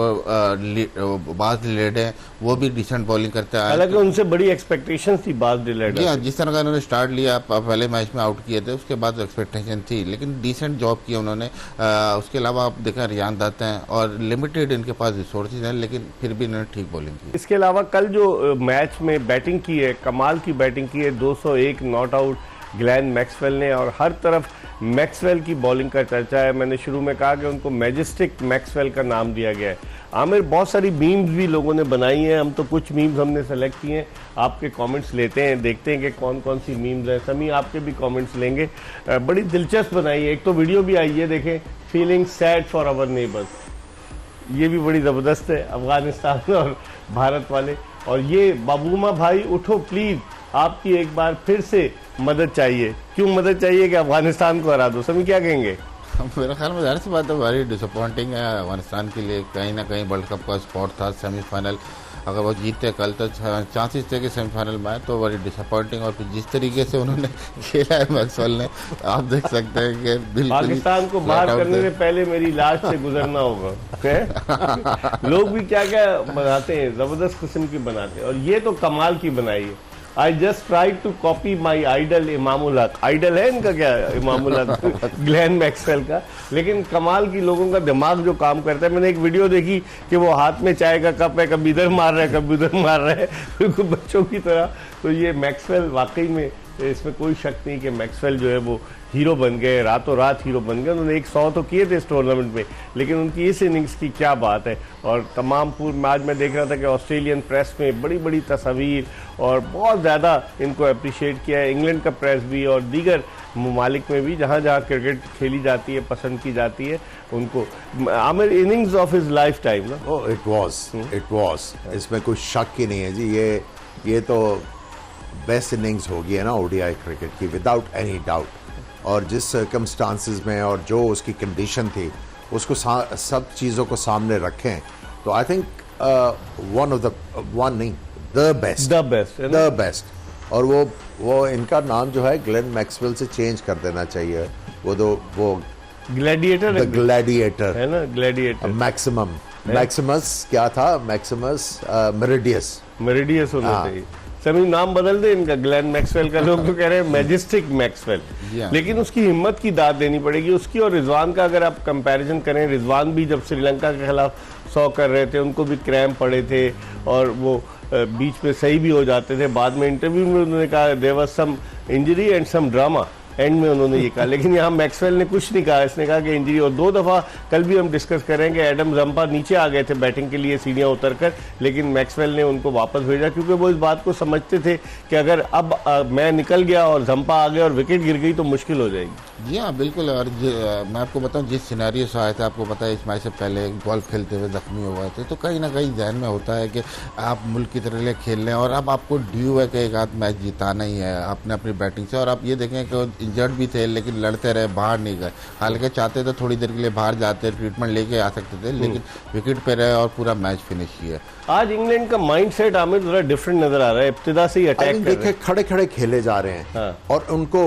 बाज लेड है, वो भी डिसेंट बॉलिंग करते आए। हालांकि उनसे बड़ी एक्सपेक्टेशंस थी बाज डिलेड। जी हाँ, जिस तरह का उन्होंने स्टार्ट लिया, पहले मैच में आउट किए थे, उसके बाद एक्सपेक्टेशन थी, लेकिन डिसेंट जॉब किया उन्होंने। उसके अलावा आप देखें रियान दत्त हैं, और लिमिटेड इनके पास रिसोर्सेज हैं, लेकिन फिर भी इन्होंने ठीक बॉलिंग की। इसके अलावा कल जो मैच में बैटिंग की है, कमाल की बैटिंग की है, 201 नॉट आउट ग्लेन मैक्सवेल ने, और हर तरफ मैक्सवेल की बॉलिंग का चर्चा है। मैंने शुरू में कहा कि उनको मैजेस्टिक मैक्सवेल का नाम दिया गया है। आमिर, बहुत सारी मीम्स भी लोगों ने बनाई हैं, हम तो कुछ मीम्स हमने सेलेक्ट किए हैं, आपके कमेंट्स लेते हैं, देखते हैं कि कौन कौन सी मीम्स हैं। समी आपके भी कमेंट्स लेंगे। बड़ी दिलचस्प बनाई है, एक तो वीडियो भी आई है, देखें, feeling sad for our neighbours, ये भी बड़ी ज़बरदस्त है, अफगानिस्तान और भारत वाले। और ये बाबूमा भाई उठो प्लीज़, आपकी एक बार फिर से मदद चाहिए। क्यों मदद चाहिए? कि अफगानिस्तान को हरा दो। समी क्या कहेंगे? मेरे ख्याल में जाहिर सी बात है, वेरी डिसअपॉइंटिंग है अफगानिस्तान के लिए। कहीं ना कहीं वर्ल्ड कप का स्पॉट था, सेमीफाइनल, अगर वो जीतते कल तो चांसेस थे कि सेमीफाइनल में आए, तो वेरी डिसअपॉइंटिंग। और फिर जिस तरीके से उन्होंने खेला है मैक्सवेल ने, आप देख सकते हैं कि बिल्कुल पाकिस्तान को बाहर करने से पहले मेरी लाश से गुजरना होगा। हैं? लोग भी क्या क्या बनाते हैं, जबरदस्त किस्म की बनाते हैं, और ये तो कमाल की बनाई है। I just try to copy my idol Imamul Haq. Idol है इनका क्या, इमामुल हक ग्लेन मैक्सवेल का। लेकिन कमाल की लोगों का दिमाग जो काम करता है। मैंने एक वीडियो देखी कि वो हाथ में चाय का कप है, कभी इधर मार रहा है, कभी उधर मार रहा है, बिल्कुल बच्चों की तरह। तो ये मैक्सवेल वाकई में, इसमें कोई शक नहीं कि मैक्सवेल जो है वो हीरो बन गए, रातों रात हीरो बन गए। उन्होंने 100 तो किए थे इस टूर्नामेंट में, लेकिन उनकी इस इनिंग्स की क्या बात है। और तमाम पूर्व मैच में देख रहा था कि ऑस्ट्रेलियन प्रेस में बड़ी बड़ी तस्वीर और बहुत ज़्यादा इनको अप्रिशिएट किया है। इंग्लैंड का प्रेस भी और दीगर ममालिक में भी जहाँ जहाँ क्रिकेट खेली जाती है, पसंद की जाती है उनको। Aamir, innings of his life time ना। ओ इट वाज, इसमें कोई शक ही नहीं है जी। ये तो बेस्ट इनिंग्स होगी है ना ओडीआई क्रिकेट की, विदाउट एनी डाउट। और जिस सर्कमस्टांसिस में और जो उसकी कंडीशन थी, उसको सब चीज़ों को सामने रखें, तो आई थिंक द बेस्ट। और वो इनका नाम जो है ग्लेन मैक्सवेल से चेंज कर देना चाहिए। वो ग्लैडिएटर है ना, ग्लैडिएटर। मैक्सिमस क्या था, मैक्सिमस मेरिडियस होना चाहिए। सभी नाम बदल दे इनका, ग्लेन मैक्सवेल का, लोग तो कह रहे हैं मैजेस्टिक मैक्सवेल, Yeah. लेकिन उसकी हिम्मत की दाद देनी पड़ेगी उसकी। और रिजवान का अगर आप कंपैरिजन करें, रिजवान भी जब श्रीलंका के खिलाफ 100 कर रहे थे, उनको भी क्रैम्प पड़े थे और वो बीच में सही भी हो जाते थे। बाद में इंटरव्यू में उन्होंने कहा there was some injury and some drama, end में उन्होंने ये कहा। लेकिन यहाँ मैक्सवेल ने कुछ नहीं कहा, इसने कहा कि इंजरी। और 2 दफ़ा कल भी हम डिस्कस करेंगे, एडम जंपा नीचे आ गए थे बैटिंग के लिए सीढ़ियाँ उतरकर, लेकिन मैक्सवेल ने उनको वापस भेजा क्योंकि वो इस बात को समझते थे कि अगर अब मैं निकल गया और जंपा आ गया और विकेट गिर गई तो मुश्किल हो जाएगी। जी हाँ बिल्कुल। और मैं आपको बताऊं, जिस सिनेरियो से आए थे, आपको पता है इस मैच से पहले गोल्फ खेलते हुए जख्मी हो गए थे, तो कहीं ना कहीं जहन में होता है कि आप मुल्क की तरह लिए खेल रहे हैं और अब आपको ड्यू है कि एक आध मैच जिताना ही है आपने अपनी बैटिंग से। और आप ये देखें कि इंजर्ड भी थे लेकिन लड़ते रहे, बाहर नहीं गए। हालांकि चाहते तो थोड़ी देर के लिए बाहर जाते, ट्रीटमेंट लेके आ सकते थे, लेकिन विकेट पे रहे और पूरा मैच फिनिश किया। आज इंग्लैंड का माइंडसेट आमिर जरा डिफरेंट नजर आ रहा है, इब्तिदा से ही अटैक कर रहे देखिए खड़े खड़े खेले जा रहे हैं। हाँ। और उनको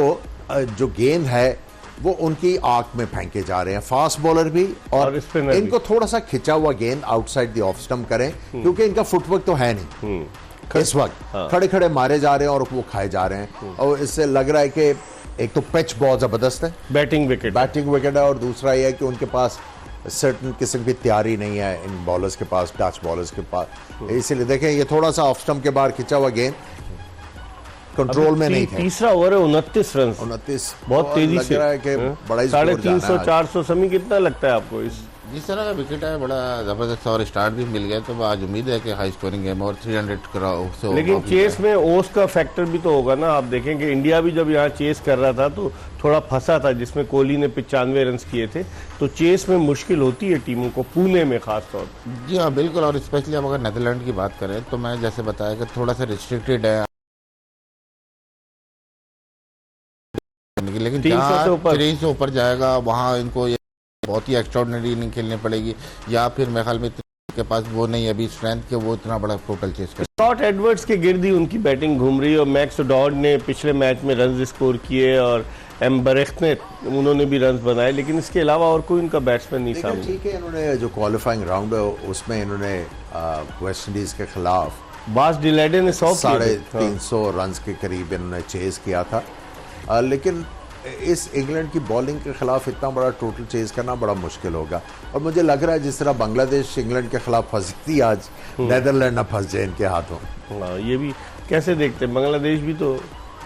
जो गेंद है वो उनकी आंख में फेंके जा रहे हैं, फास्ट बॉलर भी और स्पिनर भी। इनको थोड़ा सा खिंचा हुआ गेंद आउटसाइड द ऑफ स्टंप करें, क्योंकि इनका फुटवर्क तो है नहीं इस वक्त। खड़े खड़े मारे जा रहे हैं और वो खाए जा रहे हैं, और इससे लग रहा है कि एक तो पिच बहुत जबरदस्त है, बैटिंग विकेट है, और दूसरा ये है कि उनके पास सर्टन किस्म की तैयारी नहीं है इन बॉलर्स के पास, डच बॉलर्स के पास। इसीलिए देखें ये थोड़ा सा ऑफ स्टंप के बाहर खिंचा हुआ गेंद कंट्रोल में नहीं थे। तीसरा ओवर है, 29 रन, 29 बहुत तेजी से, रहा है कि बड़ा ही स्कोर 350 400 समी कितना लगता है आपको इस? जिस तरह का विकेट है बड़ा जबरदस्त, और स्टार्ट भी मिल गया, तो आज उम्मीद है कि हाई स्कोरिंग गेम और 300 से। लेकिन चेस में ओस का फैक्टर भी तो होगा ना। आप देखेंगे इंडिया भी जब यहाँ चेस कर रहा था तो थोड़ा फंसा था, जिसमें कोहली ने 95 रन किए थे। तो चेस में मुश्किल होती है टीमों को, पुणे में खास तौर पर। जी हाँ बिल्कुल। और स्पेशली अब अगर नीदरलैंड की बात करें तो मैं जैसे बताया कि थोड़ा सा रिस्ट्रिक्टेड है, लेकिन 300 से ऊपर जाएगा वहाँ इनको बहुत ही एक्स्ट्राऑर्डिनरी इनिंग खेलनी पड़ेगी, या फिर मेरे ख्याल में के पास वो नहीं अभी स्ट्रेंथ के वो इतना बड़ा टोटल चेस कर। स्कॉट एडवर्ड्स के गिर्द ही उनकी बैटिंग घूम रही है, और मैक्स डॉड ने पिछले मैच में रन स्कोर किए और एम्बरेख्त ने उन्होंने भी रन बनाए, लेकिन इसके अलावा और कोई उनका बैट्समैन नहीं सामने। ठीक है, इन्होंने जो क्वालिफाइंग राउंड है उसमें इन्होंने वेस्ट इंडीज के खिलाफ बास डिलेडे ने 350 रन के करीब इन्होंने चेज किया था, लेकिन इस इंग्लैंड की बॉलिंग के खिलाफ इतना बड़ा टोटल चेज करना बड़ा मुश्किल होगा। और मुझे लग रहा है जिस तरह बांग्लादेश इंग्लैंड के खिलाफ फंसती, आज नीदरलैंड ना फंस जाए इनके हाथों। हाँ, ये भी कैसे देखते हैं, बांग्लादेश भी तो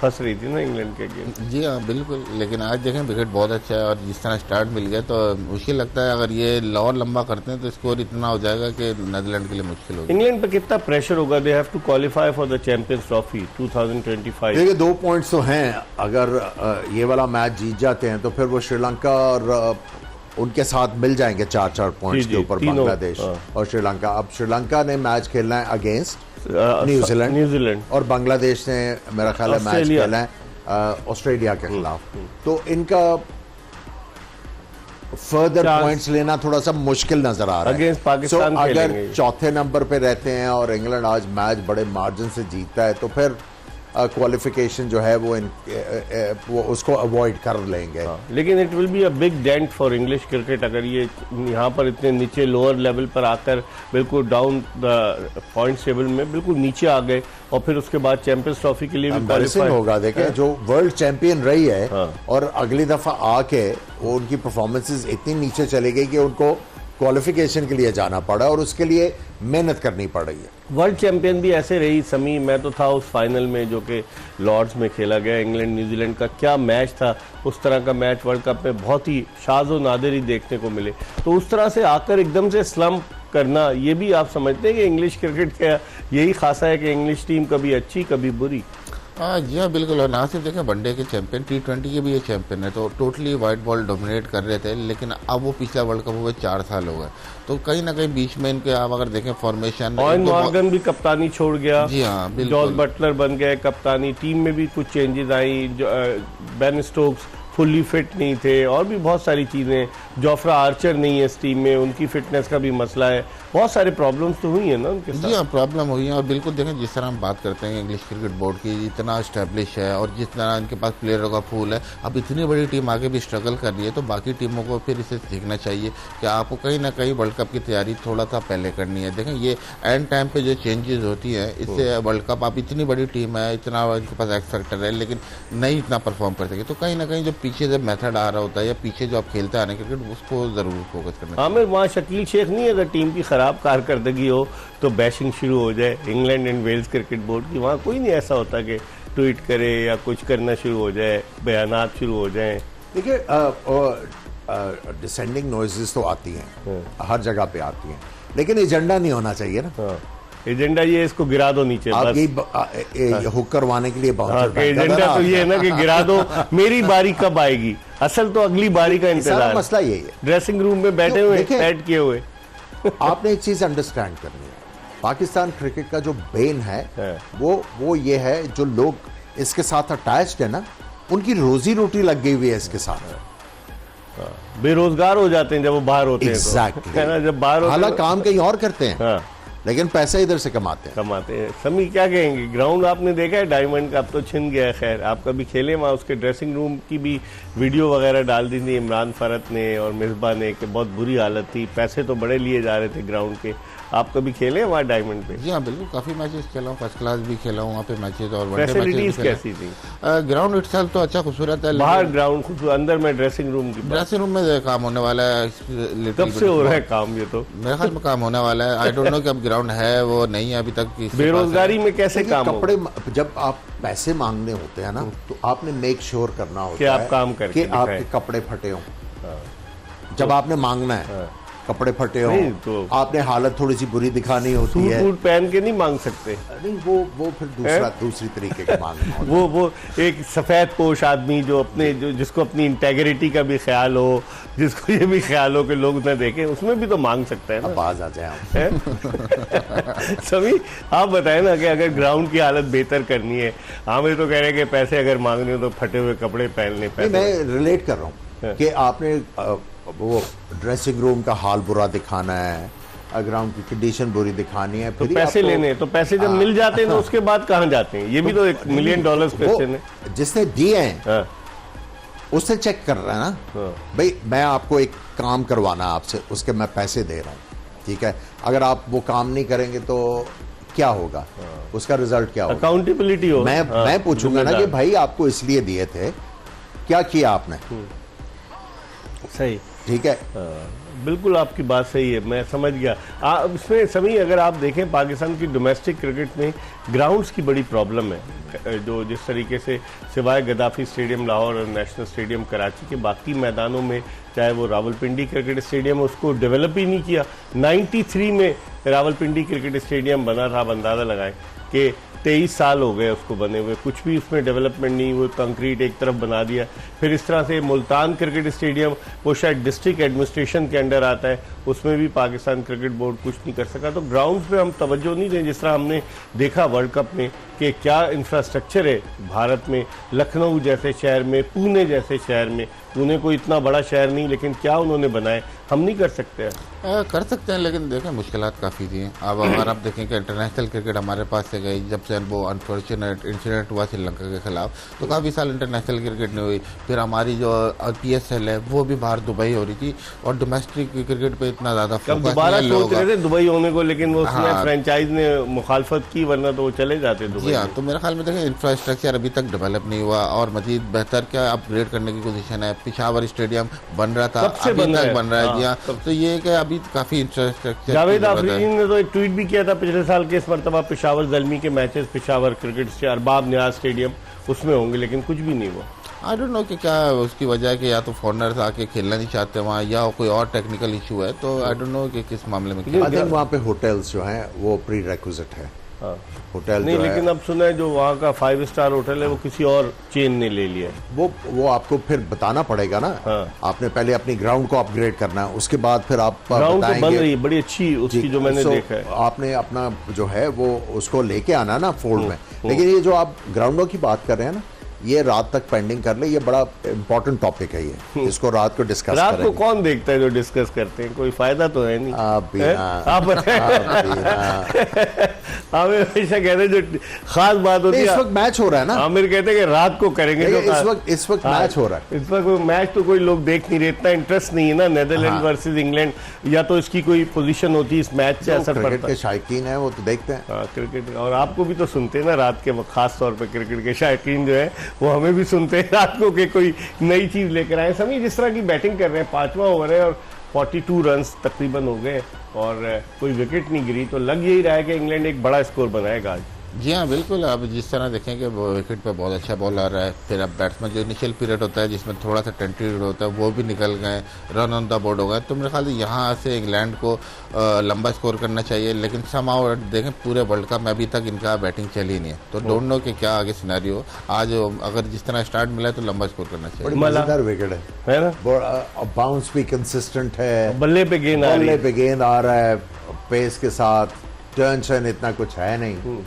फंस रही थी ना इंग्लैंड के गेम। जी हाँ बिल्कुल। लेकिन आज देखें विकेट बहुत अच्छा है, और जिस तरह स्टार्ट मिल गया तो मुश्किल लगता है अगर ये और लंबा करते हैं तो स्कोर इतना हो जाएगा कि नीदरलैंड के लिए मुश्किल होगा। इंग्लैंड पे कितना प्रेशर होगा? They have to qualify for the Champions Trophy 2025। देखिए 2 पॉइंट्स तो हैं, अगर ये वाला मैच जीत जाते हैं तो फिर वो श्रीलंका और उनके साथ मिल जाएंगे 4-4 पॉइंट्स के ऊपर, बांग्लादेश और श्रीलंका। अब श्रीलंका ने मैच खेलना है अगेंस्ट न्यूजीलैंड, और बांग्लादेश ने मेरा ख्याल है मैच खेलना है ऑस्ट्रेलिया के खिलाफ। तो इनका फर्दर पॉइंट्स लेना थोड़ा सा मुश्किल नजर आ रहा है। अगेंस्ट पाकिस्तान अगर चौथे नंबर पे रहते हैं और इंग्लैंड आज मैच बड़े मार्जिन से जीतता है तो फिर क्वालिफिकेशन जो है वो उसको अवॉइड कर लेंगे। लेकिन it will be a big dent for English cricket अगर ये यहाँ पर इतने नीचे लोअर लेवल पर आकर बिल्कुल डाउन द पॉइंट टेबल में बिल्कुल नीचे आ गए, और फिर उसके बाद चैंपियंस ट्रॉफी के लिए भी क्वालिफाई होगा। देखें जो वर्ल्ड चैंपियन रही है और अगली दफा आके वो उनकी परफॉर्मेंसेस इतनी नीचे चली गई कि उनको क्वालिफिकेशन के लिए जाना पड़ा और उसके लिए मेहनत करनी पड़ रही है। वर्ल्ड चैंपियन भी ऐसे रही समी, मैं तो था उस फाइनल में जो कि लॉर्ड्स में खेला गया इंग्लैंड न्यूजीलैंड का। क्या मैच था, उस तरह का मैच वर्ल्ड कप में बहुत ही शाज़ व नादिर ही देखने को मिले। तो उस तरह से आकर एकदम से स्लम्प करना, ये भी आप समझते हैं कि इंग्लिश क्रिकेट का यही खासा है कि इंग्लिश टीम कभी अच्छी कभी बुरी? जी हाँ बिल्कुल। और ना सिर्फ देखें वनडे के चैंपियन, T20 के भी ये चैंपियन है, तो टोटली वाइट बॉल डोमिनेट कर रहे थे, लेकिन अब वो पिछला वर्ल्ड कप हुए 4 साल हो गए, तो कहीं ना कहीं बीच में इनके आप अगर देखें फॉर्मेशन, ऑयन मॉर्गन भी कप्तानी छोड़ गया। जी हाँ बिल्कुल। जॉर्ज बटलर बन गए कप्तानी, टीम में भी कुछ चेंजेस आई, बेन स्टोक्स फुल्ली फिट नहीं थे, और भी बहुत सारी चीज़ें। जोफ्रा आर्चर नहीं है इस टीम में, उनकी फिटनेस का भी मसला है। बहुत सारे प्रॉब्लम्स तो हुई है ना उनके साथ। जी हाँ, प्रॉब्लम हुई है। और बिल्कुल देखें, जिस तरह हम बात करते हैं इंग्लिश क्रिकेट बोर्ड की इतना इस्टेब्लिश है और जिस तरह इनके पास प्लेयरों का पूल है, अब इतनी बड़ी टीम आगे भी स्ट्रगल कर रही है, तो बाकी टीमों को फिर इसे सीखना चाहिए कि आपको कहीं ना कहीं वर्ल्ड कप की तैयारी थोड़ा सा पहले करनी है। देखें, ये एंड टाइम पे जो चेंजेस होती हैं, इससे वर्ल्ड कप, आप इतनी बड़ी टीम है, इतना इनके पास एक्स फैक्टर है, लेकिन नहीं इतना परफॉर्म कर सके, तो कहीं ना कहीं जो पीछे जब मेथड आ रहा होता है या पीछे जो आप खेलते आ रहे हैं क्रिकेट, उसको ज़रूर फोकस करना चाहिए। आमिर, वहाँ शकील शेख नहीं, अगर टीम की ख़राब कारकर्दगी हो तो बैशिंग शुरू हो जाए England and Wales Cricket Board की। वहाँ कोई नहीं ऐसा होता कि ट्वीट करे या कुछ करना शुरू हो जाए, बयानात शुरू हो जाएं। देखिए, डिसेंडिंग नॉइजेस तो आती हैं, हर जगह पे आती हैं, लेकिन एजेंडा नहीं होना चाहिए ना। हाँ, एजेंडा ये इसको गिरा दो नीचे, आप बस। ये हुक करवाने के लिए बहुत एजेंडा तो ये है ना कि गिरा दो, मेरी बारी कब आएगी, असल तो अगली बारी का इंतजार। मसला यही है, ड्रेसिंग रूम में बैठे हुए बैठ किए हुए। आपने एक चीज अंडरस्टैंड करनी है, पाकिस्तान क्रिकेट का जो बेन है वो ये है, जो लोग इसके साथ अटैच्ड है ना, उनकी रोजी रोटी लग गई हुई है इसके साथ, बेरोजगार हो जाते हैं जब वो बाहर होते हैं। Exactly. है ना, जब बाहर होते हालांकि काम कहीं और करते हैं, हाँ, लेकिन पैसा इधर से कमाते हैं। समी क्या कहेंगे, ग्राउंड आपने देखा है डायमंड का, अब तो छिन गया है। खैर, आप कभी खेले वहाँ, उसके ड्रेसिंग रूम की भी वीडियो वगैरह डाल दी थी इमरान फरत ने और मिसबा ने कि बहुत बुरी हालत थी, पैसे तो बड़े लिए जा रहे थे ग्राउंड के। आप कभी खेले वहाँ डायमंड पे? जी हाँ, बिल्कुल, काफ़ी मैचेस खेला हूँ, फर्स्ट क्लास भी खेला हूँ वहाँ पे मैचेस, और फैसिलिटीज कैसी थी? ग्राउंड इटसेल्फ तो अच्छा खूबसूरत है, बाहर ग्राउंड खूबसूरत, अंदर में ड्रेसिंग रूम की ड्रेसिंग रूम में काम होने वाला है। कब से हो रहा है काम? ये तो मेरे ख्याल में काम होने वाला है। आई डोंट नो कि अब ग्राउंड है वो नहीं है अभी तक। बेरोजगारी में कैसे हैं। काम कपड़े जब आप पैसे मांगने होते हैं ना, तो आपने मेक श्योर करना होता कि है आप काम करके कि आपके कपड़े फटे हों। जब आपने मांगना है, कपड़े फटे हो, तो आपने हालत थोड़ी सी बुरी दिखानी होती है, सूट पहन के नहीं मांग सकते। नहीं, वो फिर दूसरी तरीके का मांगना होता है। वो एक सफेद पोश आदमी जो अपने जिसको अपनी इंटेग्रिटी का भी ख्याल हो, जिसको ये भी ख्याल हो कि लोग न देखें, उसमें भी तो मांग सकते हैं ना। अब आ जाए आप सभी आप बताएं ना कि अगर ग्राउंड की हालत बेहतर करनी है, हमें तो कह रहे हैं कि पैसे अगर मांगने हो तो फटे हुए कपड़े पहनने। मैं रिलेट कर रहा हूँ कि आपने वो ड्रेसिंग रूम का हाल बुरा दिखाना है, ग्राउंड की कंडीशन बुरी दिखानी है, तो पैसे लेने, तो पैसे जब मिल जाते हैं तो उसके बाद कहाँ जाते हैं? ये भी तो एक $1 मिलियन क्वेश्चन है। जिसने दिए हैं उससे चेक कर रहा है ना, भाई मैं आपको एक काम करवाना है आपसे, उसके मैं पैसे दे रहा हूँ, ठीक है, अगर आप वो काम नहीं करेंगे तो क्या होगा, उसका रिजल्ट क्या होगा? अकाउंटेबिलिटी हो। मैं पूछूंगा ना कि भाई आपको इसलिए दिए थे, क्या किया आपने? सही, ठीक है, बिल्कुल आपकी बात सही है, मैं समझ गया। इसमें सभी अगर आप देखें पाकिस्तान की डोमेस्टिक क्रिकेट में ग्राउंड्स की बड़ी प्रॉब्लम है, जो जिस तरीके से सिवाय गद्दाफी स्टेडियम लाहौर और नेशनल स्टेडियम कराची के बाकी मैदानों में, चाहे वो रावलपिंडी क्रिकेट स्टेडियम, उसको डेवलप ही नहीं किया। 93 में रावलपिंडी क्रिकेट स्टेडियम बना था, आप अंदाज़ा लगाएं कि 23 साल हो गए उसको बने हुए, कुछ भी उसमें डेवलपमेंट नहीं हुई, कंक्रीट एक तरफ बना दिया। फिर इस तरह से मुल्तान क्रिकेट स्टेडियम, वो शायद डिस्ट्रिक्ट एडमिनिस्ट्रेशन के अंडर आता है, उसमें भी पाकिस्तान क्रिकेट बोर्ड कुछ नहीं कर सका। तो ग्राउंड पे हम तवज्जो नहीं दें, जिस तरह हमने देखा वर्ल्ड कप में कि क्या इंफ्रास्ट्रक्चर है भारत में, लखनऊ जैसे शहर में, पुणे जैसे शहर में। पुणे कोई इतना बड़ा शहर नहीं, लेकिन क्या उन्होंने बनाए, हम नहीं कर सकते हैं। कर सकते हैं, लेकिन देखें मुश्किलात काफ़ी थी। अब अगर आप देखें कि इंटरनेशनल क्रिकेट हमारे पास से गई, जब से वो अनफॉर्चुनेट इंसिडेंट हुआ श्रीलंका के खिलाफ, तो काफ़ी साल इंटरनेशनल क्रिकेट नहीं हुई। फिर हमारी जो PSL है वो भी बाहर दुबई हो रही थी, और डोमेस्टिक क्रिकेट पे इतना ज़्यादा फोकस दोबारा सोच रहे थे दुबई होने को, लेकिन वो उसमें फ्रेंचाइज ने मुखालफत की, वरना तो वो चले जाते दुबई। हाँ, तो मेरे ख्याल में देखें इंफ्रास्ट्रक्चर अभी तक डेवलप नहीं हुआ, और मजीद बेहतर क्या अपग्रेड करने की पोजीशन है। पिशावर स्टेडियम बन रहा था, अभी तक बन रहा है। जी हाँ, तो ये कि अभी काफ़ी इंफ्रास्ट्रक्चर। जावेद आफरीदी ने तो एक ट्वीट भी किया था पिछले साल के, इस मरतबा पिशावर ज़ल्मी के मैचेस पिशावर क्रिकेट से अरबाब न्याज स्टेडियम उसमें होंगे, लेकिन कुछ भी नहीं हुआ। आई डोंट नो कि क्या उसकी वजह है कि या तो फॉरनर्स आके खेलना नहीं चाहते वहाँ, या कोई और टेक्निकल इशू है, तो आई डोंट नो कि किस मामले में क्या। वहाँ पे होटल्स जो हैं वो प्री रेक्विजिट है। होटल नहीं, लेकिन अब सुना है जो वहाँ का 5 स्टार होटल है वो किसी और चेन ने ले लिया है। वो आपको फिर बताना पड़ेगा ना। आपने पहले अपनी ग्राउंड को अपग्रेड करना है, उसके बाद फिर आप ग्राउंड तो बन रही है बड़ी अच्छी उसकी, जो मैंने देखा है। आपने अपना जो है वो उसको लेके आना ना फोल्ड में। लेकिन ये जो आप ग्राउंडों की बात कर रहे हैं ना, ये रात तक पेंडिंग कर ले, ये बड़ा इंपॉर्टेंट टॉपिक है ये, इसको रात को डिस्कस रात को करेंगे। कौन देखता है जो डिस्कस करते हैं, कोई फायदा तो है नहीं। आप भी हैं? ना। आप बताएं। हमें हमेशा कहते हैं जो खास बात होती नहीं, इस है, वक्त मैच हो रहा है ना, आमिर कहते हैं कि रात को करेंगे जो इस वक्त मैच हो रहा है। इस वक्त मैच तो कोई लोग देख नहीं रहे, इतना इंटरेस्ट नहीं है ना, नेदरलैंड वर्सेस इंग्लैंड, या तो इसकी कोई पोजीशन होती है, इस मैच से असर क्रिकेट पड़ता के है। शायकीन है वो तो देखते हैं। हाँ, क्रिकेट, और आपको भी तो सुनते हैं ना रात के वक्त, खास तौर पे क्रिकेट के शायकीन जो है वो हमें भी सुनते हैं रात को कि कोई नई चीज लेकर आए। समी जिस तरह की बैटिंग कर रहे हैं, 5वां ओवर है और 42 रन्स तकरीबन हो गए और कोई विकेट नहीं गिरी, तो लग यही रहा है कि इंग्लैंड एक बड़ा स्कोर बनाएगा आज। जी हाँ बिल्कुल। अब जिस तरह देखें कि वो विकेट पे बहुत अच्छा बॉल आ रहा है, फिर अब बैट्समैन जो इनिशियल पीरियड होता है जिसमें थोड़ा सा टेंटेटिव होता है वो भी निकल गए, रन ऑन द बोर्ड हो गए, तो मेरे ख्याल से यहाँ से इंग्लैंड को लंबा स्कोर करना चाहिए। लेकिन समाउ देखें पूरे वर्ल्ड कप में अभी तक इनका बैटिंग चली नहीं है, तो डोंट नो कि क्या आगे सिनेरियो। आज अगर जिस तरह स्टार्ट मिला है तो लंबा स्कोर करना चाहिए। बड़ी मजेदार विकेट है ना, है, बाउंस भी कंसिस्टेंट है, बल्ले पे गेंद आ रही बल्ले है। पे गेंद आ रहा है पेस के साथ, टर्न इतना कुछ है नहीं।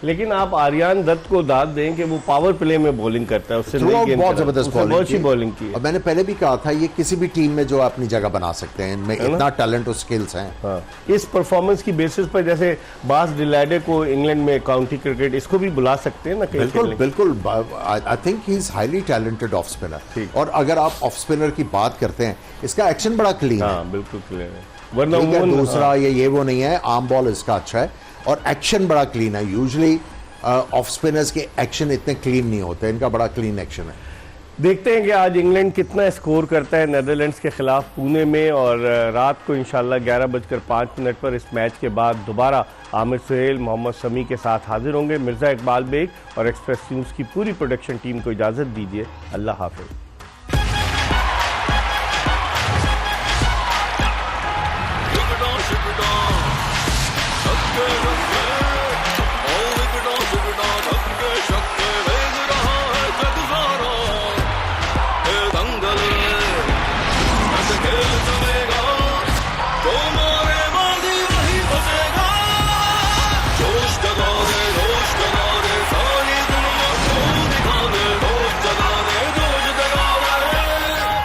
लेकिन आप आर्यन दत्त को दाद दें कि वो पावर प्ले में बॉलिंग करता है, उससे थ्रू नई गेंद बहुत करा, जबरदस्त उसने बहुत अच्छी बॉलिंग बॉलिंग की है। और मैंने पहले भी कहा था ये किसी भी टीम में जो अपनी जगह बना सकते हैं, इनमें इतना टैलेंट और स्किल्स हैं। हाँ, इस परफॉर्मेंस की बेसिस पर जैसे बास डिलाडे को इंग्लैंड में काउंटी क्रिकेट इसको भी बुला सकते हैं ना कहीं बिल्कुल खेलने। बिल्कुल, I think he is highly talented off spinner. ठीक। और अगर आप ऑफ स्पिनर की बात करते हैं, इसका एक्शन बड़ा क्लीन है। हाँ बिल्कुल क्लियर है, वरना ठीक है, उमूमन- दूसरा ये वो नहीं है, आर्म बॉल इसका अच्छा है और एक्शन बड़ा क्लीन है। यूजुअली ऑफ स्पिनर्स के एक्शन इतने क्लीन नहीं होते, इनका बड़ा क्लीन एक्शन है। देखते हैं कि आज इंग्लैंड कितना स्कोर करता है नेदरलैंड्स के खिलाफ पुणे में, और रात को इंशाल्लाह 11:05 पर इस मैच के बाद दोबारा आमिर सुहेल, मोहम्मद शमी के साथ हाजिर होंगे। मिर्ज़ा इकबाल बेग और एक्सप्रेस न्यूज़ की पूरी प्रोडक्शन टीम को इजाज़त दीजिए। अल्लाह हाफिज़।